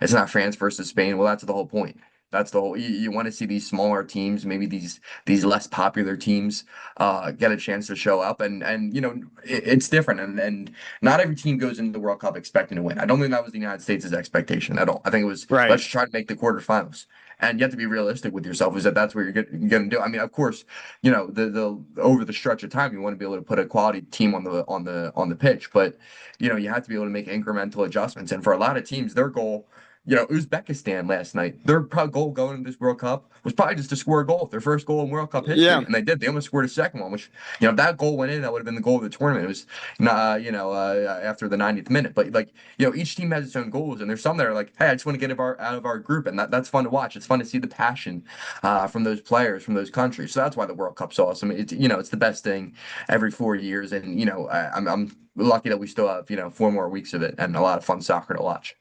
it's not France versus Spain, well, that's the whole point. That's the whole you want to see these smaller teams, maybe these less popular teams get a chance to show up and it's different and not every team goes into the World Cup expecting to win. I don't think that was the United States' expectation at all. I think it was Right. let's try to make the quarterfinals. And you have to be realistic with yourself. Is that that's what you're going to do? I mean, of course, the over the stretch of time, you want to be able to put a quality team on the pitch, but you have to be able to make incremental adjustments. And for a lot of teams, their goal. Uzbekistan last night, their goal going into this World Cup was probably just to score a goal, their first goal in World Cup history. Yeah. And they did. They almost scored a second one, which, if that goal went in, that would have been the goal of the tournament. It was not, after the 90th minute. But like, each team has its own goals. And there's some that are like, hey, I just want to get out of our group. And that's fun to watch. It's fun to see the passion from those players from those countries. So that's why the World Cup's awesome. It's the best thing every 4 years. And, I'm lucky that we still have, 4 more weeks of it and a lot of fun soccer to watch.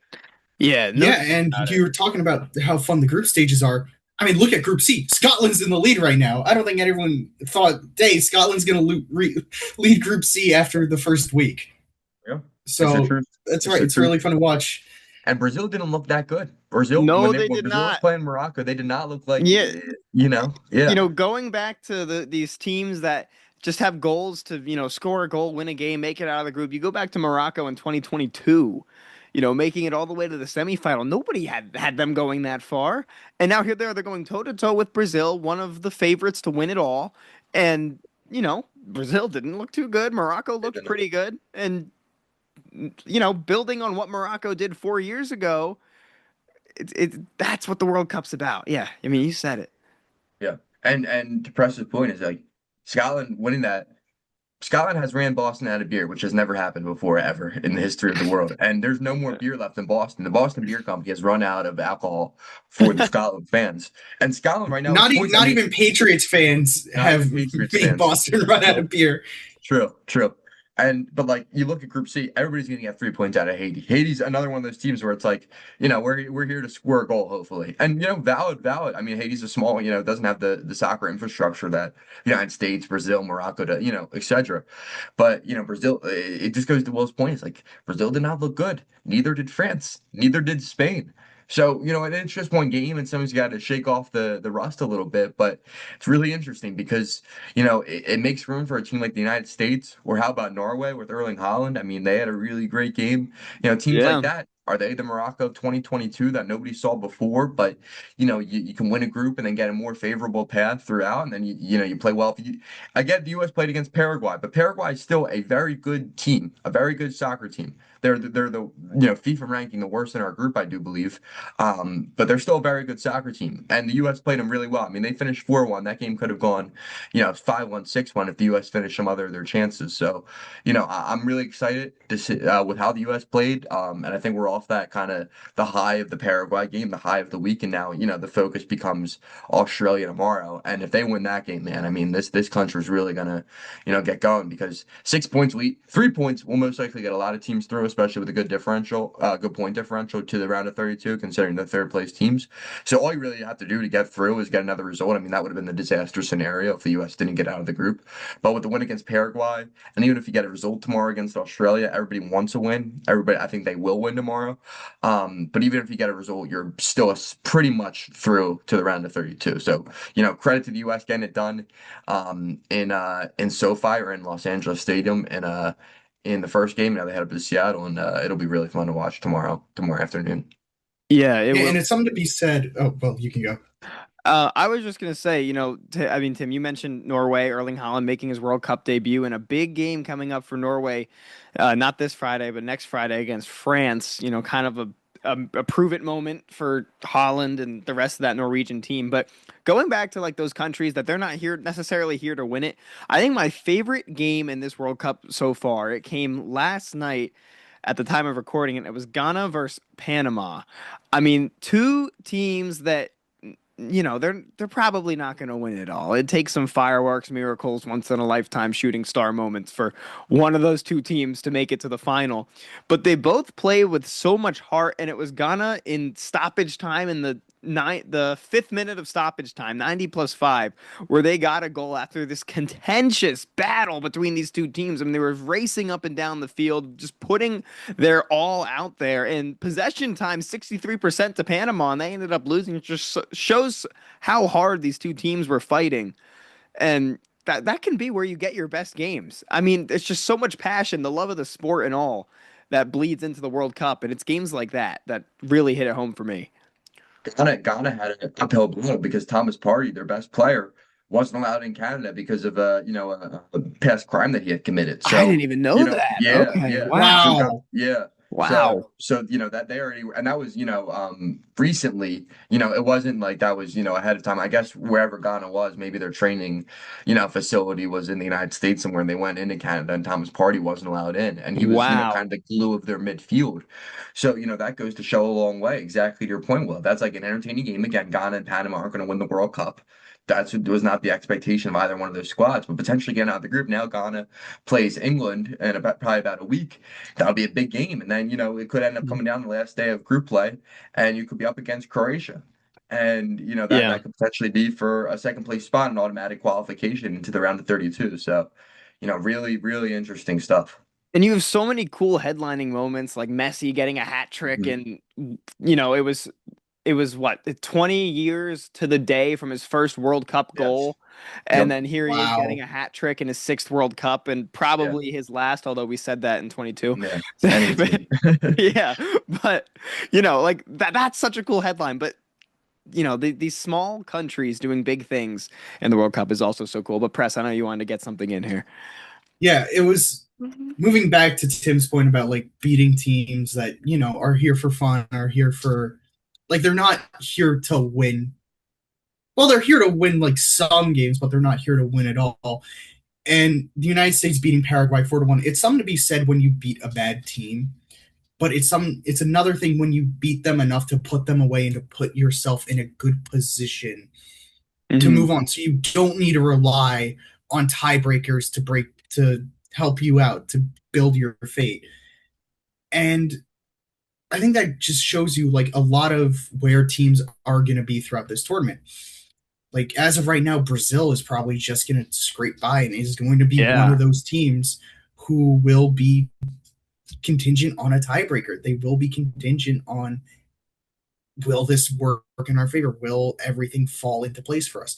Yeah, no Yeah, doubt and about you it. were talking about how fun the group stages are. I mean, look at Group C. Scotland's in the lead right now. I don't think anyone thought, "Hey, Scotland's going to lead Group C after the first week." Yeah, it's the So truth. that's It's right. the It's truth. really fun to watch. And Brazil didn't look that good. Brazil, No, they when did Brazil was not. playing Morocco, they did not look like, Yeah, yeah, going back to these teams that just have goals to, score a goal, win a game, make it out of the group. You go back to Morocco in 2022, making it all the way to the semifinal. Nobody had them going that far. And now here they are, they're going toe to toe with Brazil, one of the favorites to win it all. And, Brazil didn't look too good. Morocco they looked didn't. pretty good. And, building on what Morocco did 4 years ago, that's what the World Cup's about. Yeah. I mean, you said it. Yeah. And to Preston's point is like Scotland winning that. Scotland has ran Boston out of beer, which has never happened before ever in the history of the world. And there's no more beer left in Boston. The Boston Beer Company has run out of alcohol for the Scotland fans. And Scotland right now with points, I Not mean, even Patriots fans not have even Patriots made fans. Boston run out True, of beer. true. But like you look at Group C, everybody's gonna get 3 points out of Haiti. Haiti's another one of those teams where it's like, we're here to score a goal, hopefully. And valid. I mean, Haiti's a small, doesn't have the soccer infrastructure that the United States, Brazil, Morocco, etc. But Brazil, it just goes to Will's point. It's like Brazil did not look good. Neither did France. Neither did Spain. So, and it's just one game, and someone's got to shake off the rust a little bit. But it's really interesting because, it makes room for a team like the United States, or how about Norway with Erling Haaland? I mean, they had a really great game. Teams like Yeah. that, are they the Morocco of 2022 that nobody saw before? But, you can win a group and then get a more favorable path throughout, and then you play well. I get the U.S. played against Paraguay, but Paraguay is still a very good team, a very good soccer team. They're the FIFA ranking the worst in our group, I do believe. But they're still a very good soccer team, and the U.S. played them really well. I mean, they finished 4-1. That game could have gone, 5-1, 6-1 if the U.S. finished some other of their chances. So, I'm really excited to see with how the U.S. played, and I think we're off that kind of the high of the Paraguay game, the high of the week, and now the focus becomes Australia tomorrow. And if they win that game, man, I mean, this country is really gonna get going because 6 points lead, 3 points will most likely get a lot of teams through, especially with a good point differential to the round of 32, considering the third place teams. So all you really have to do to get through is get another result. I mean, that would have been the disaster scenario if the U.S. didn't get out of the group. But with the win against Paraguay, and even if you get a result tomorrow against Australia, everybody wants a win. Everybody, I think they will win tomorrow. But even if you get a result, you're still pretty much through to the round of 32. So, credit to the U.S. getting it done in SoFi or in Los Angeles Stadium in the first game. Now they head up to Seattle, and it'll be really fun to watch tomorrow afternoon. Yeah, it Yeah, will. and it's something to be said. Oh, well, you can go. I was just gonna say, I mean, Tim, you mentioned Norway, Erling Haaland making his World Cup debut, and a big game coming up for Norway, not this Friday, but next Friday against France. Kind of a prove it moment for Haaland and the rest of that Norwegian team. But going back to like those countries that they're not here necessarily here to win it, I think my favorite game in this World Cup so far, it came last night at the time of recording, and it was Ghana versus Panama. I mean, two teams that they're probably not going to win it all. It takes some fireworks, miracles, once in a lifetime shooting star moments for one of those two teams to make it to the final. But they both play with so much heart, and it was Ghana in stoppage time in the fifth minute of stoppage time, 90 plus five, where they got a goal after this contentious battle between these two teams. I mean, they were racing up and down the field, just putting their all out there. And possession time, 63% to Panama, and they ended up losing. It just shows how hard these two teams were fighting. And that can be where you get your best games. I mean, it's just so much passion, the love of the sport and all that bleeds into the World Cup. And it's games like that that really hit it home for me. Ghana had an uphill battle because Thomas Partey, their best player, wasn't allowed in Canada because of a past crime that he had committed. I So, didn't even know that. yeah, Okay. yeah. Wow. So Wow. yeah. So Wow. so that they already, and that was, recently, it wasn't like that was, ahead of time. I guess wherever Ghana was, maybe their training, facility was in the United States somewhere, and they went into Canada, and Thomas Partey wasn't allowed in, and he was, Wow. kind of the glue of their midfield. So, that goes to show a long way. Exactly to your point, Will. That's like an entertaining game. Again, Ghana and Panama aren't going to win the World Cup. That's was not the expectation of either one of those squads, but potentially getting out of the group. Now Ghana plays England in probably about a week. That'll be a big game. And then, it could end up coming down the last day of group play, and you could be up against Croatia. And, Yeah. that could potentially be for a second place spot and automatic qualification into the round of 32. So, really, really interesting stuff. And you have so many cool headlining moments like Messi getting a hat trick Mhm. and it was what 20 years to the day from his first World Cup Yes. goal. And Yep. then here he is getting Wow. a hat trick in his sixth World Cup and Yeah. probably his last, although we said that in 22. Yeah. Any But, team. yeah, but like that's such a cool headline. But these small countries doing big things in the World Cup is also so cool. But Press, I know you wanted to get something in here. Yeah, it was moving back to Tim's point about like beating teams that, are here for fun, are here for like they're not here to win. Well, they're here to win like some games, but they're not here to win at all. And the United States beating Paraguay 4-1, it's something to be said when you beat a bad team, but it's another thing when you beat them enough to put them away and to put yourself in a good position to Hmm. move on. So you don't need to rely on tiebreakers to help you out to build your fate. And I think that just shows you like a lot of where teams are going to be throughout this tournament. Like as of right now, Brazil is probably just going to scrape by and is going to be one Yeah. of those teams who will be contingent on a tiebreaker. They will be contingent on, will this work in our favor? Will everything fall into place for us?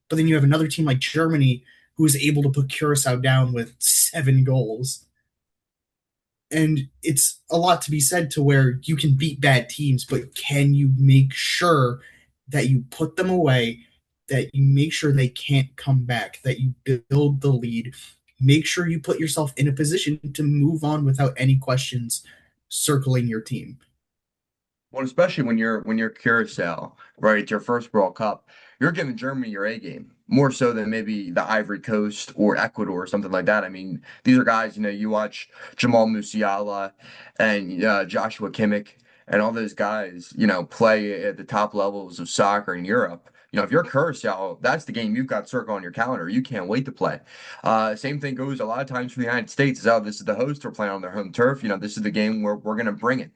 But then you have another team like Germany who is able to put Curacao down with 7 goals. And it's a lot to be said to where you can beat bad teams, but can you make sure that you put them away, that you make sure they can't come back, that you build the lead, make sure you put yourself in a position to move on without any questions circling your team. Well, especially when you're Curacao, right? It's your first World Cup. You're giving Germany your A game more so than maybe the Ivory Coast or Ecuador or something like that. I mean, these are guys, you watch Jamal Musiala and Joshua Kimmich and all those guys, play at the top levels of soccer in Europe. If you're Curacao, that's the game you've got circled on your calendar. You can't wait to play. Same thing goes a lot of times for the United States. Is, oh, this is the host. We're playing on their home turf. This is the game where we're going to bring it.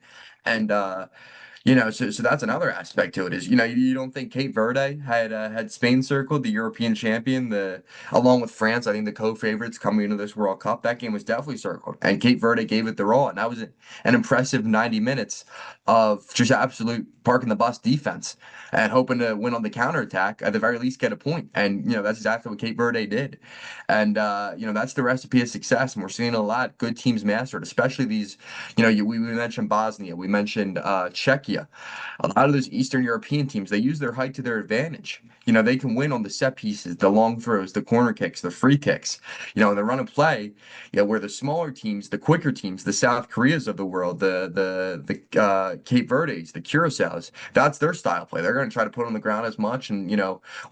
And so that's another aspect to it is, you don't think Cape Verde had Spain circled, the European champion, along with France, I think the co-favorites coming into this World Cup. That game was definitely circled, and Cape Verde gave it their all, and that was an impressive 90 minutes of just absolute parking the bus defense and hoping to win on the counterattack, at the very least get a point. And that's exactly what Cape Verde did, and that's the recipe of success. And we're seeing a lot good teams master it, especially these. We mentioned Bosnia, we mentioned Czechia. A lot of those Eastern European teams, they use their height to their advantage. They can win on the set pieces, the long throws, the corner kicks, the free kicks. In the run of play, where the smaller teams, the quicker teams, the South Koreas of the world, the Cape Verdes, the Curaçaos, that's their style play. They're going to try to put on the ground as much and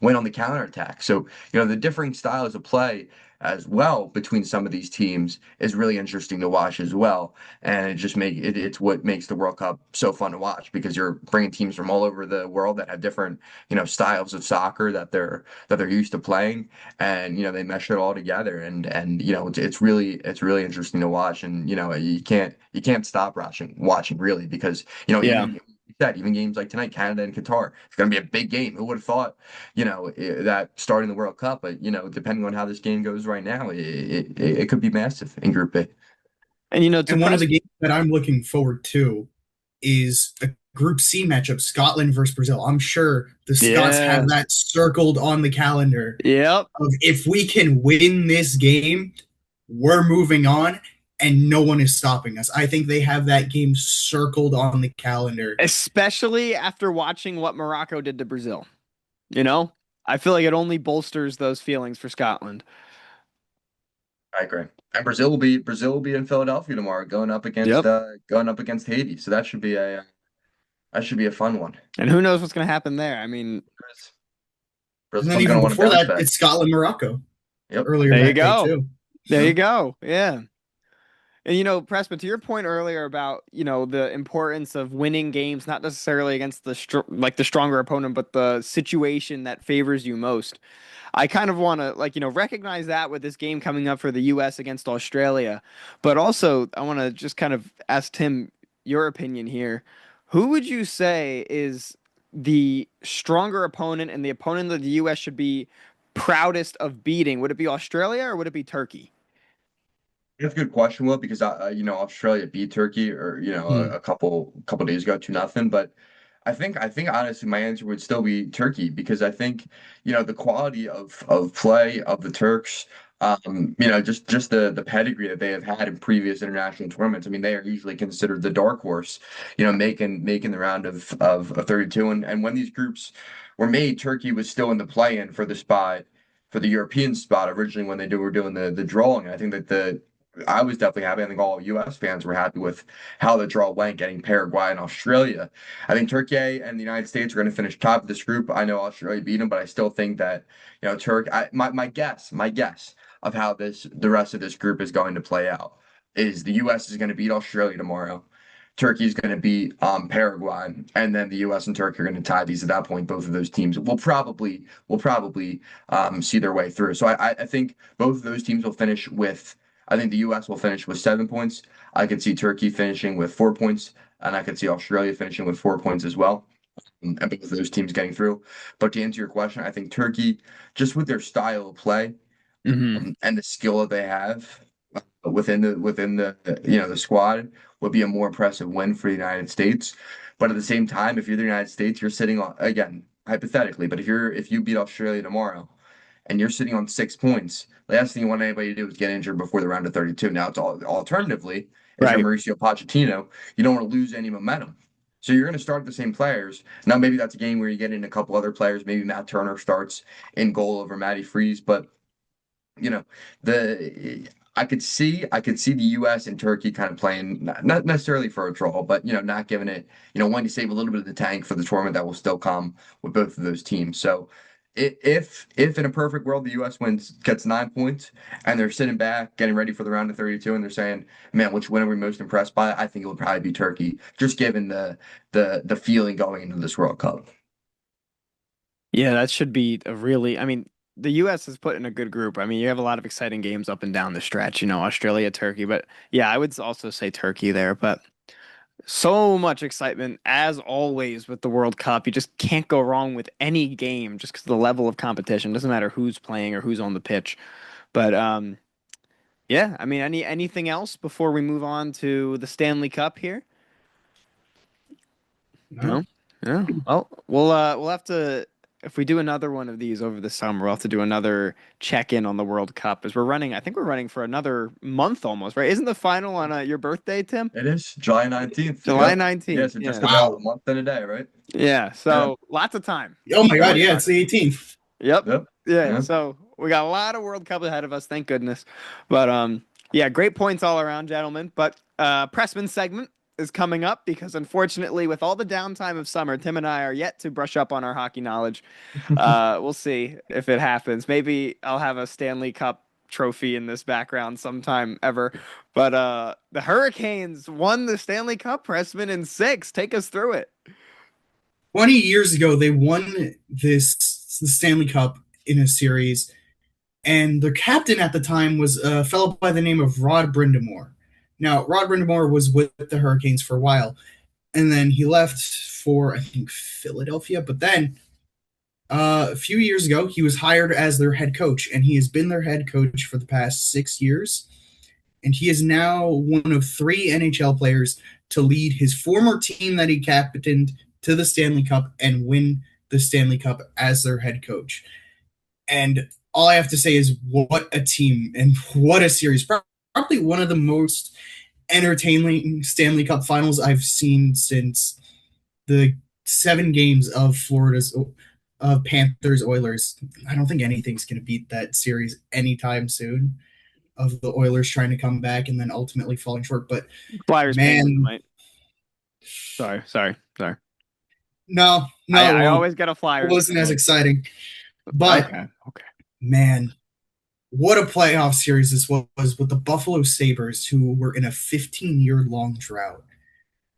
win on the counterattack. So the differing styles of play as well between some of these teams is really interesting to watch as well. And it's what makes the World Cup so fun to watch because you're bringing teams from all over the world that have different, styles of soccer that they're used to playing, and they mesh it all together, and it's really interesting to watch, and you can't stop watching really because Yeah. even you said even games like tonight, Canada and Qatar, it's going to be a big game. Who would have thought, that starting the World Cup, but depending on how this game goes right now, it could be massive in Group B. And to And one of press. the games that I'm looking forward to is a Group C matchup, Scotland versus Brazil. I'm sure the Scots have Yes. that circled on the calendar Yep. of if we can win this game, we're moving on. and no one is stopping us. I think they have that game circled on the calendar. Especially after watching what Morocco did to Brazil. You know, I feel like it only bolsters those feelings for Scotland. I agree. And Brazil will be in Philadelphia tomorrow, Yep. going up against Haiti. So that should be a fun one. And who knows what's going to happen there? I mean, And then Brazil's going even to want to before bounce that, back. it's Scotland Morocco Yep. earlier there you that day go. too. There you So, go. Yeah. And Pressman, to your point earlier about, the importance of winning games, not necessarily against the stronger opponent, but the situation that favors you most. I kind of want to recognize that with this game coming up for the US against Australia. But also I want to just kind of ask Tim your opinion here. Who would you say is the stronger opponent and the opponent that the US should be proudest of beating? Would it be Australia or would it be Turkey? That's a good question, Will, because Australia beat Turkey or hmm. a couple days ago 2-0. But I think honestly my answer would still be Turkey because I think the quality of play of the Turks, just the pedigree that they have had in previous international tournaments. I mean, they are usually considered the dark horse, making the round of 32. And when these groups were made, Turkey was still in the play-in for the spot for the European spot originally when were doing the drawing. I think that the I was definitely happy. I think all U.S. fans were happy with how the draw went, getting Paraguay and Australia. I think Turkey and the United States are going to finish top of this group. I know Australia beat them, but I still think that my guess of how the rest of this group is going to play out is the U.S. is going to beat Australia tomorrow. Turkey is going to beat Paraguay, and then the U.S. and Turkey are going to tie these. At that point, both of those teams will probably see their way through. So I think both of those teams will finish with. I think the U.S. will finish with 7 points. I could see Turkey finishing with 4 points, and I could see Australia finishing with 4 points as well, and both of those teams getting through. But to answer your question, I think Turkey, just with their style of play Hmm. and the skill that they have within the squad, would be a more impressive win for the United States. But at the same time, if you're the United States, you're sitting on again hypothetically. But if you beat Australia tomorrow and you're sitting on 6 points, the last thing you want anybody to do is get injured before the round of 32. Now, alternatively, if you're Right. Mauricio Pochettino, you don't want to lose any momentum. So you're going to start the same players. Now, maybe that's a game where you get in a couple other players. Maybe Matt Turner starts in goal over Matty Freeze, but you know, the I could see the U.S. and Turkey kind of playing not necessarily for a draw, but not giving it, wanting to save a little bit of the tank for the tournament that will still come with both of those teams. So if in a perfect world the U.S. gets 9 points and they're sitting back getting ready for the round of 32 and they're saying, man, which one are we most impressed by? I think it would probably be Turkey, just given the feeling going into this World Cup. Yeah, that should be I mean, the US is put in a good group. I mean, you have a lot of exciting games up and down the stretch, Australia, Turkey, but yeah, I would also say Turkey there, but so much excitement as always with the World Cup. You just can't go wrong with any game just because of the level of competition. Doesn't matter who's playing or who's on the pitch. But yeah, I mean, anything else before we move on to the Stanley Cup here? No. No? Yeah. Well, we'll have to if we do another one of these over the summer, we'll have to do another check-in on the World Cup as I think we're running for another month almost, right? Isn't the final on your birthday, Tim? It is July 19th. July Yep. Yeah, 19th. so just Yeah. about a Wow. month and a day, right? Yeah. Yeah. So lots of time. Oh my Oh God. my Yeah, God. it's the 18th. Yep. Yep. Yeah. Yeah. So we got a lot of World Cup ahead of us, thank goodness. But yeah, great points all around, gentlemen. But Pressman segment is coming up because unfortunately, with all the downtime of summer, Tim and I are yet to brush up on our hockey knowledge. We'll see if it happens. Maybe I'll have a Stanley Cup trophy in this background sometime ever. But the Hurricanes won the Stanley Cup, Pressman, in six. Take us through it. 20 years ago, they won the Stanley Cup in a series, and their captain at the time was a fellow by the name of Rod Brindamore. Now, Rod Brindamore was with the Hurricanes for a while, and then he left for, I think, Philadelphia. But then a few years ago, he was hired as their head coach, and he has been their head coach for the past 6 years. And he is now one of three NHL players to lead his former team that he captained to the Stanley Cup and win the Stanley Cup as their head coach. And all I have to say is, what a team and what a series. probably one of the most entertaining Stanley Cup finals I've seen since the 7 games of Florida's Panthers Oilers. I don't think anything's going to beat that series anytime soon, of the Oilers trying to come back and then ultimately falling short. But Flyers Penguins man, might. Sorry. no, it I won't. always get a It Flyers wasn't as Penguins. exciting. But Okay. man, what a playoff series this was, with the Buffalo Sabres, who were in a 15-year-long drought,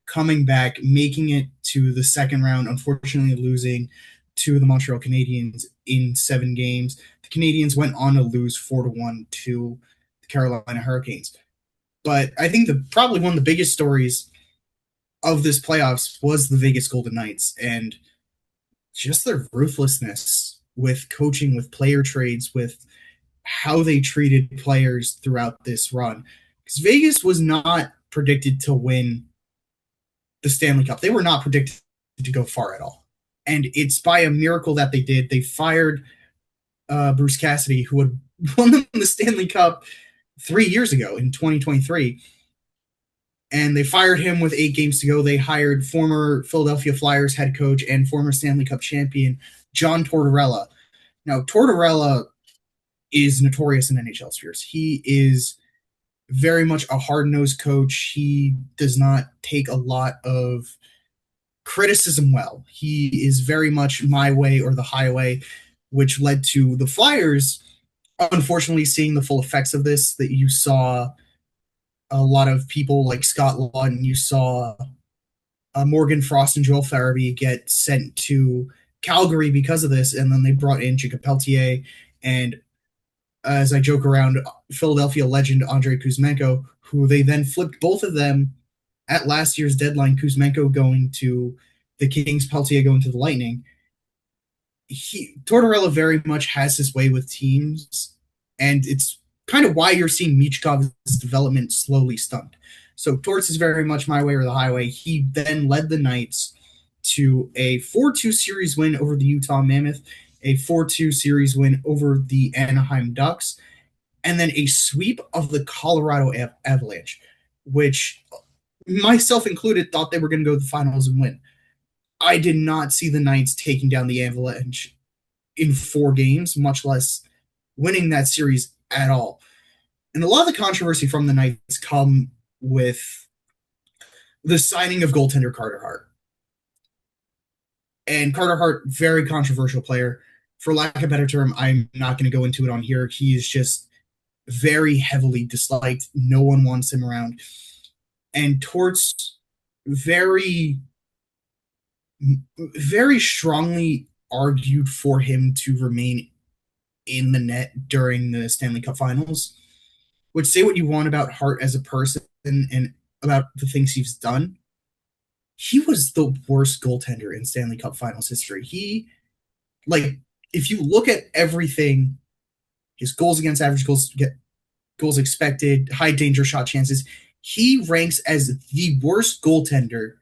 coming back, making it to the second round, unfortunately losing to the Montreal Canadiens in 7 games. The Canadiens went on to lose 4-1 to the Carolina Hurricanes. But I think probably one of the biggest stories of this playoffs was the Vegas Golden Knights, and just their ruthlessness with coaching, with player trades, with how they treated players throughout this run. Because Vegas was not predicted to win the Stanley Cup. They were not predicted to go far at all. And it's by a miracle that they did. They fired Bruce Cassidy, who had won them the Stanley Cup 3 years ago in 2023. And they fired him with 8 games to go. They hired former Philadelphia Flyers head coach and former Stanley Cup champion John Tortorella. Now, Tortorella is notorious in NHL spheres. He is very much a hard-nosed coach. He does not take a lot of criticism well. He is very much my way or the highway, which led to the Flyers, unfortunately, seeing the full effects of this. That you saw a lot of people like Scott Lawton, you saw Morgan Frost and Joel Farabee get sent to Calgary because of this, and then they brought in Jacob Peltier and, as I joke around, Philadelphia legend Andrei Kuzmenko, who they then flipped both of them at last year's deadline. Kuzmenko going to the Kings, Peltier going to the Lightning. Tortorella very much has his way with teams, and it's kind of why you're seeing Michkov's development slowly stunned. So Torts is very much my way or the highway. He then led the Knights to a 4-2 series win over the Utah Mammoth, a 4-2 series win over the Anaheim Ducks, and then a sweep of the Colorado Avalanche, which, myself included, thought they were going to go to the finals and win. I did not see the Knights taking down the Avalanche in 4 games, much less winning that series at all. And a lot of the controversy from the Knights come with the signing of goaltender Carter Hart. And Carter Hart, very controversial player. For lack of a better term, I'm not going to go into it on here. He is just very heavily disliked. No one wants him around. And Torts very, very strongly argued for him to remain in the net during the Stanley Cup Finals. Which, say what you want about Hart as a person and about the things he's done, he was the worst goaltender in Stanley Cup Finals history. If you look at everything, his goals against average, goals expected, high danger shot chances, he ranks as the worst goaltender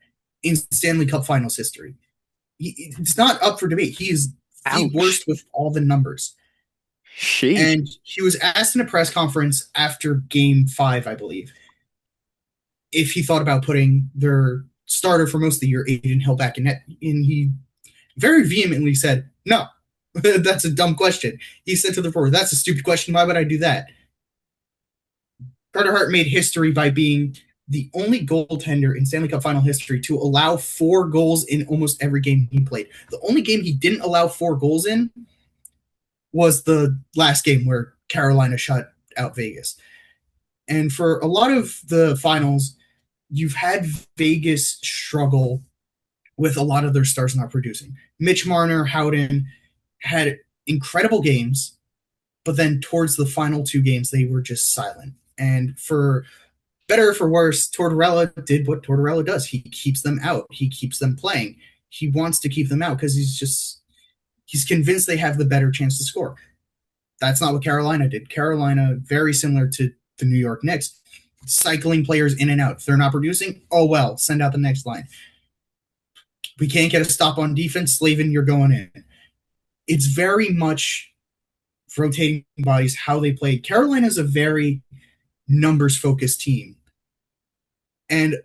in Stanley Cup Finals history. It's not up for debate. He is the worst with all the numbers. Sheesh. And he was asked in a press conference after Game 5, I believe, if he thought about putting their starter for most of the year, Aiden Hill, back in net. And he very vehemently said, no, that's a dumb question. He said to the reporter, that's a stupid question. Why would I do that? Carter Hart made history by being the only goaltender in Stanley Cup final history to allow 4 goals in almost every game he played. The only game he didn't allow 4 goals in was the last game where Carolina shut out Vegas. And for a lot of the finals, you've had Vegas struggle with a lot of their stars not producing. Mitch Marner, Howden had incredible games, but then towards the final 2 games, they were just silent. And for better or for worse, Tortorella did what Tortorella does. He keeps them out. He keeps them playing. He wants to keep them out because he's convinced they have the better chance to score. That's not what Carolina did. Carolina, very similar to the New York Knicks, cycling players in and out. If they're not producing, oh well, send out the next line. We can't get a stop on defense, Slavin, you're going in. It's very much rotating bodies, how they played. Carolina's a very numbers focused team. And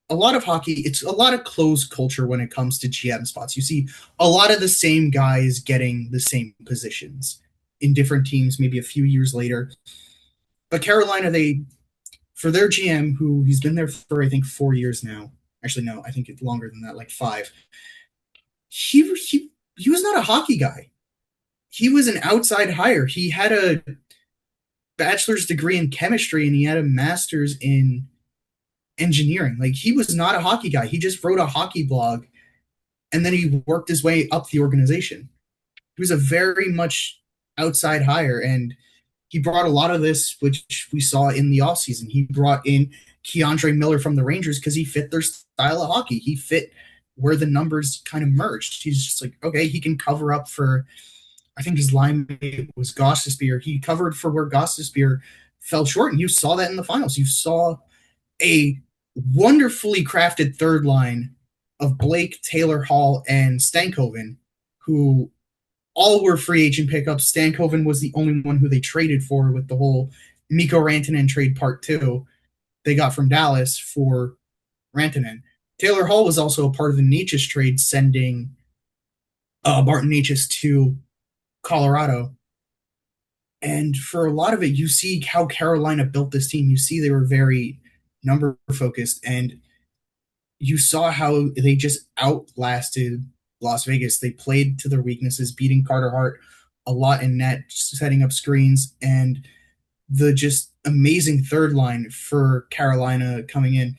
a lot of hockey, it's a lot of closed culture when it comes to GM spots. You see a lot of the same guys getting the same positions in different teams, maybe a few years later. But Carolina, they for their GM, who he's been there for I think 4 years now. Actually, no, I think it's longer than that, like five. He was not a hockey guy. He was an outside hire. He had a bachelor's degree in chemistry and he had a master's in engineering. Like he was not a hockey guy. He just wrote a hockey blog and then he worked his way up the organization. He was a very much outside hire and he brought a lot of this, which we saw in the offseason. He brought in Keandre Miller from the Rangers because he fit their style of hockey. He fit where the numbers kind of merged. He's just like, okay, he can cover up for, I think his line mate was Gostisbehere. He covered for where Gostisbehere fell short, and you saw that in the finals. You saw a wonderfully crafted third line of Blake, Taylor Hall, and Stankoven, who all were free agent pickups. Stankoven was the only one who they traded for with the whole Mikko Rantanen trade part two they got from Dallas for Rantanen. Taylor Hall was also a part of the Necas trade, sending Martin Necas to Colorado. And for a lot of it, you see how Carolina built this team. You see they were very number focused, and you saw how they just outlasted Las Vegas. They played to their weaknesses, beating Carter Hart a lot in net, setting up screens, and the just amazing third line for Carolina coming in.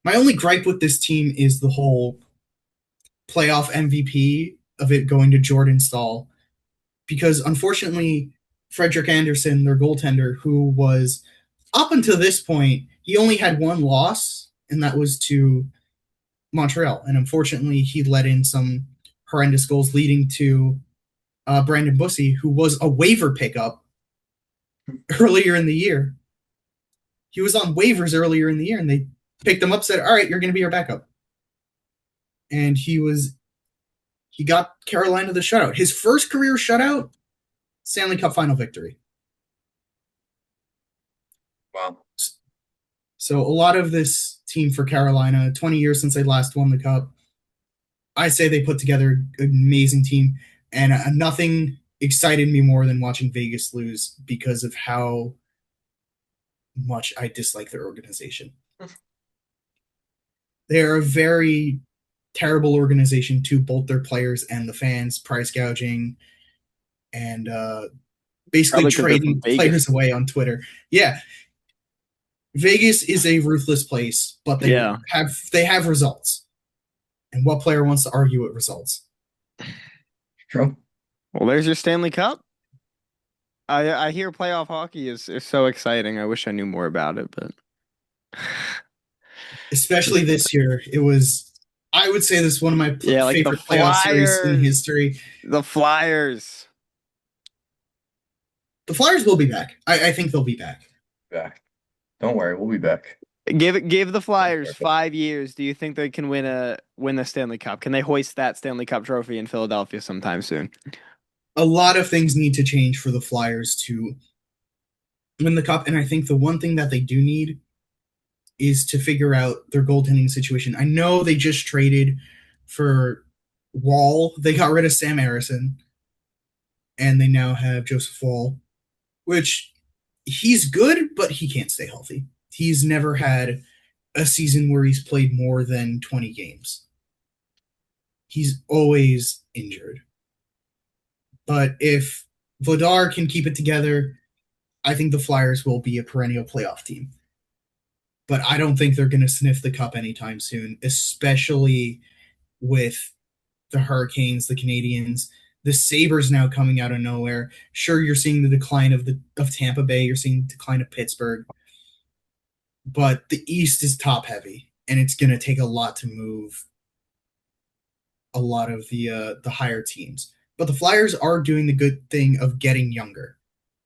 My only gripe with this team is the whole playoff MVP of it going to Jordan Staal, because unfortunately, Frederick Anderson, their goaltender, who was up until this point, he only had one loss, and that was to Montreal. And unfortunately, he let in some horrendous goals, leading to Brandon Bussey, who was a waiver pickup earlier in the year. He was on waivers earlier in the year, and they picked him up, said, all right, you're going to be our backup. And he got Carolina the shutout. His first career shutout, Stanley Cup final victory. Wow. So a lot of this team for Carolina, 20 years since they last won the Cup, I say they put together an amazing team, and nothing excited me more than watching Vegas lose because of how much I dislike their organization. They're a very terrible organization to both their players and the fans, price gouging, and basically trading players away on Twitter. Yeah. Vegas is a ruthless place, but they have results. And what player wants to argue with results? True. Well, there's your Stanley Cup. I hear playoff hockey is so exciting. I wish I knew more about it, but especially this year, it was. I would say this is one of my favorite playoff series in history. The Flyers. The Flyers will be back. I think they'll be back. Back. Don't worry, we'll be back. Give the Flyers 5 years. Do you think they can win the Stanley Cup? Can they hoist that Stanley Cup trophy in Philadelphia sometime soon? A lot of things need to change for the Flyers to win the Cup, and I think the one thing that they do need is to figure out their goaltending situation. I know they just traded for Wall. They got rid of Sam Harrison, and they now have Joseph Wall, which he's good, but he can't stay healthy. He's never had a season where he's played more than 20 games. He's always injured. But if Vladar can keep it together, I think the Flyers will be a perennial playoff team. But I don't think they're going to sniff the cup anytime soon, especially with the Hurricanes, the Canadiens, the Sabres now coming out of nowhere. Sure, you're seeing the decline of Tampa Bay, you're seeing the decline of Pittsburgh, but the East is top heavy, and it's going to take a lot to move a lot of the higher teams. But the Flyers are doing the good thing of getting younger.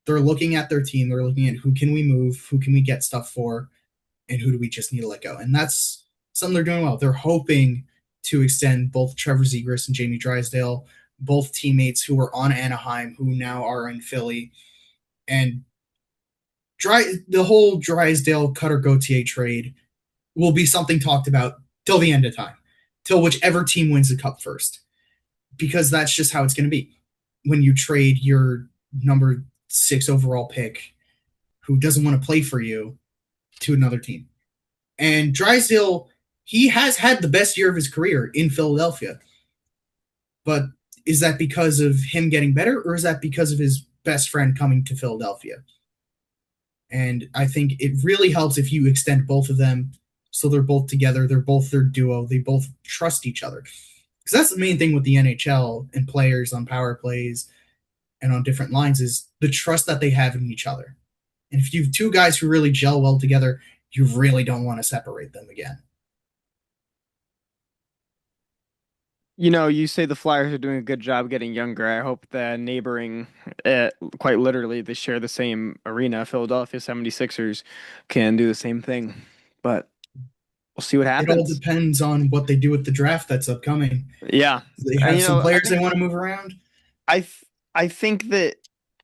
They're looking at their team. They're looking at who can we move, who can we get stuff for, and who do we just need to let go. And that's something they're doing well. They're hoping to extend both Trevor Zegras and Jamie Drysdale, both teammates who were on Anaheim, who now are in Philly. And the whole Drysdale Cutter Gauthier trade will be something talked about till the end of time, till whichever team wins the cup first, because that's just how it's going to be when you trade your number 6 overall pick who doesn't want to play for you to another team. And Drysdale, he has had the best year of his career in Philadelphia. But is that because of him getting better, or is that because of his best friend coming to Philadelphia? And I think it really helps if you extend both of them so they're both together, they're both their duo, they both trust each other. Because that's the main thing with the NHL and players on power plays and on different lines is the trust that they have in each other. And if you have two guys who really gel well together, you really don't want to separate them again. You say the Flyers are doing a good job getting younger. I hope the neighboring, quite literally, they share the same arena, Philadelphia 76ers, can do the same thing. But we'll see what It all happens. depends on what they do with the draft that's upcoming. Yeah. They And have some I players they think want to move around. I th I think that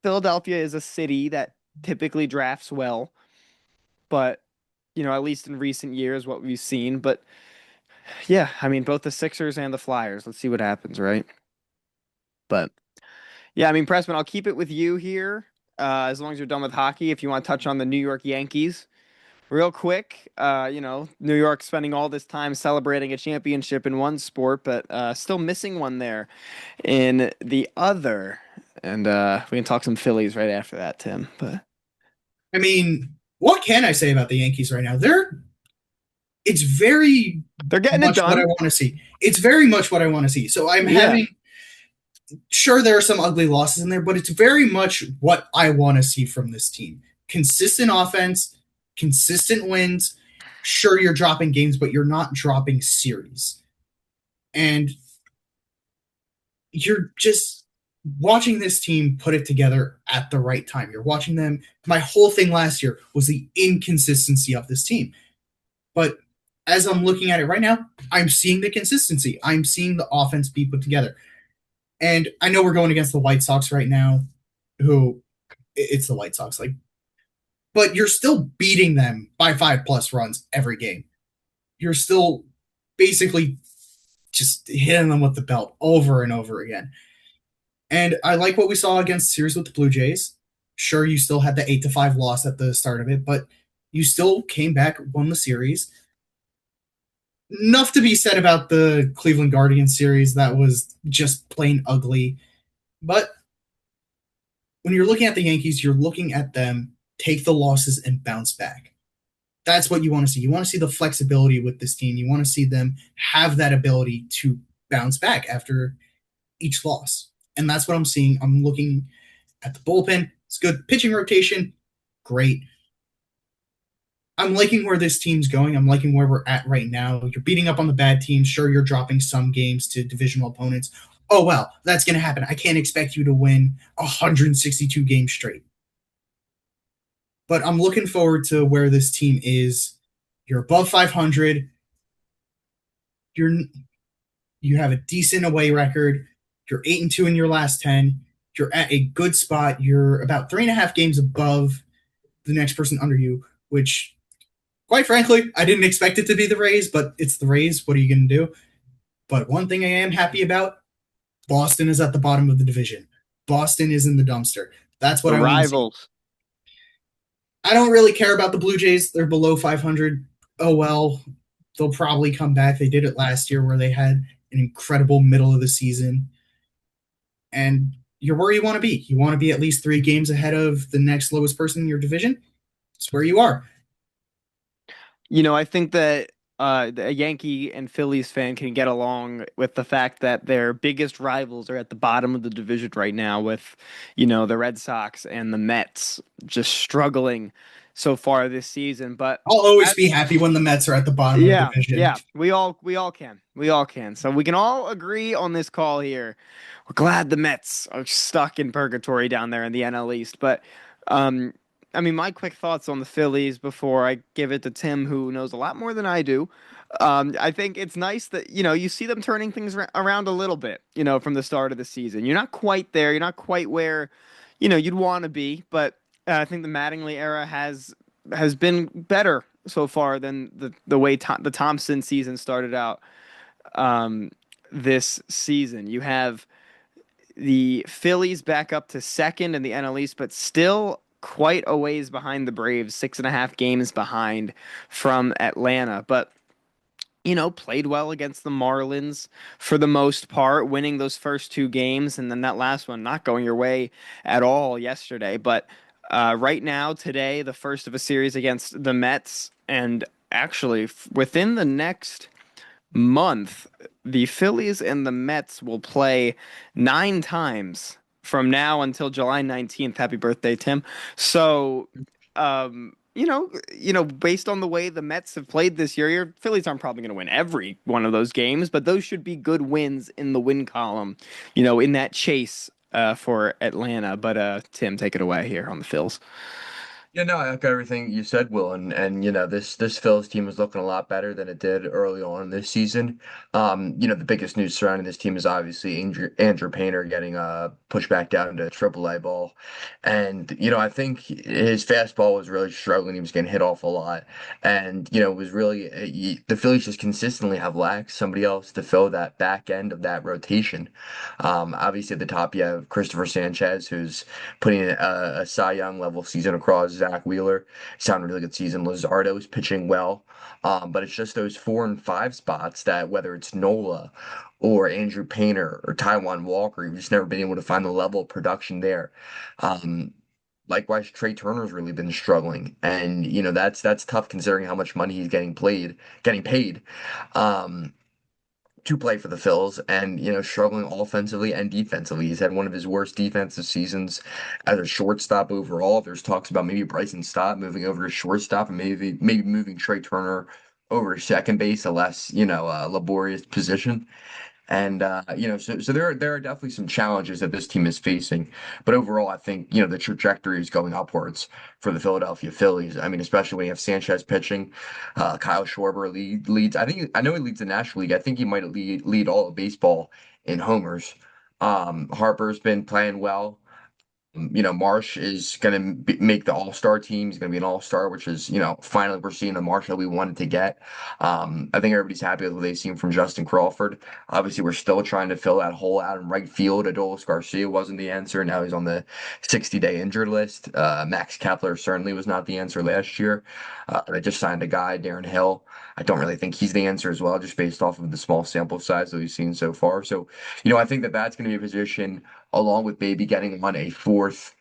Philadelphia is a city that typically drafts well, but at least in recent years, what we've seen. But yeah, I mean, both the Sixers and the Flyers. Let's see what happens, right? But yeah, I mean, Pressman, I'll keep it with you here, as long as you're done with hockey. If you want to touch on the New York Yankees real quick, New York spending all this time celebrating a championship in one sport, but still missing one there in the other. And we can talk some Phillies right after that, Tim. But I mean, what can I say about the Yankees right now? It's very they're getting it much what I done. want to see. It's very much what I want to see. So I'm Yeah. having sure there are some ugly losses in there, but it's very much what I want to see from this team. Consistent offense, consistent wins. Sure, you're dropping games, but you're not dropping series. And you're just watching this team put it together at the right time. You're watching them. My whole thing last year was the inconsistency of this team. But as I'm looking at it right now, I'm seeing the consistency. I'm seeing the offense be put together. And I know we're going against the White Sox right now, who it's the White Sox, but you're still beating them by 5+ runs every game. You're still basically just hitting them with the belt over and over again. And I like what we saw against the series with the Blue Jays. Sure, you still had the 8-5 loss at the start of it, but you still came back, won the series. Enough to be said about the Cleveland Guardians series that was just plain ugly. But when you're looking at the Yankees, you're looking at them take the losses and bounce back. That's what you want to see. You want to see the flexibility with this team. You want to see them have that ability to bounce back after each loss. And that's what I'm seeing. I'm looking at the bullpen. It's good. Pitching rotation, great. I'm liking where this team's going. I'm liking where we're at right now. You're beating up on the bad teams. Sure, you're dropping some games to divisional opponents. Oh, well, that's going to happen. I can't expect you to win 162 games straight. But I'm looking forward to where this team is. You're above 500. You have a decent away record. You're 8-2 in your last 10. You're at a good spot. You're about 3.5 games above the next person under you, which, quite frankly, I didn't expect it to be the Rays, but it's the Rays. What are you going to do? But one thing I am happy about, Boston is at the bottom of the division. Boston is in the dumpster. That's what The I want to see. rivals. I don't really care about the Blue Jays. They're below 500. Oh, well, they'll probably come back. They did it last year where they had an incredible middle of the season. And you're where you want to be. You want to be at least 3 games ahead of the next lowest person in your division. It's where you are. I think that a Yankee and Phillies fan can get along with the fact that their biggest rivals are at the bottom of the division right now with, the Red Sox and the Mets just struggling so far this season. But I'll always be happy when the Mets are at the bottom of the yeah, division. yeah, we all can. We all can. So we can all agree on this call here. We're glad the Mets are stuck in purgatory down there in the NL East. But um I mean, my quick thoughts on the Phillies before I give it to Tim, who knows a lot more than I do. I think it's nice that, you see them turning things around a little bit, from the start of the season. You're not quite there. You're not quite where, you'd want to be, but I think the Mattingly era has been better so far than the way the Thompson season started out um, this season. You have the Phillies back up to second in the NL East, but still quite a ways behind the Braves, 6.5 games behind from Atlanta. But played well against the Marlins for the most part, winning those first two games, and then that last one not going your way at all yesterday. But right now, today, the first of a series against the Mets, and actually within the next month, the Phillies and the Mets will play 9 times from now until July 19th. Happy birthday, Tim. So, based on the way the Mets have played this year, your Phillies aren't probably going to win every one of those games, but those should be good wins in the win column, in that chase for Atlanta. But Tim, take it away here on the Phils. Yeah, no, I echo everything you said, Will, and this Phil's team is looking a lot better than it did early on this season. The biggest news surrounding this team is obviously Andrew Painter getting pushed back down to AAA ball, and I think his fastball was really struggling. He was getting hit off a lot, and it was really the Phillies just consistently have lacked somebody else to fill that back end of that rotation. Obviously at the top you have Christopher Sanchez, who's putting a Cy Young level season across. Zach Wheeler, he's having a really good season. Luzardo's pitching well, but it's just those 4 and 5 spots that whether it's Nola or Andrew Painter or Taiwan Walker, you've just never been able to find the level of production there. Um, Likewise, Trey Turner's really been struggling, and that's tough considering how much money he's getting paid. Um, to play for the Phils and struggling offensively and defensively. He's had one of his worst defensive seasons as a shortstop overall. There's talks about maybe Bryson Stott moving over to shortstop and maybe moving Trey Turner over to second base, a less laborious position. And so there are definitely some challenges that this team is facing, but overall, I think the trajectory is going upwards for the Philadelphia Phillies. I mean, especially when you have Sanchez pitching, Kyle Schwarber leads. I know he leads the National League. I think he might lead all of baseball in homers. Harper's been playing well. Marsh is going to make the All-Star team. He's going to be an All-Star, which is, finally we're seeing the Marsh that we wanted to get. I think everybody's happy with what they've seen from Justin Crawford. Obviously, we're still trying to fill that hole out in right field. Adolis Garcia wasn't the answer. Now he's on the 60-day injured list. Max Kepler certainly was not the answer last year. They just signed a guy, Darren Hill. I don't really think he's the answer as well, just based off of the small sample size that we've seen so far. So, I think that that's going to be a position along with maybe getting on a fourth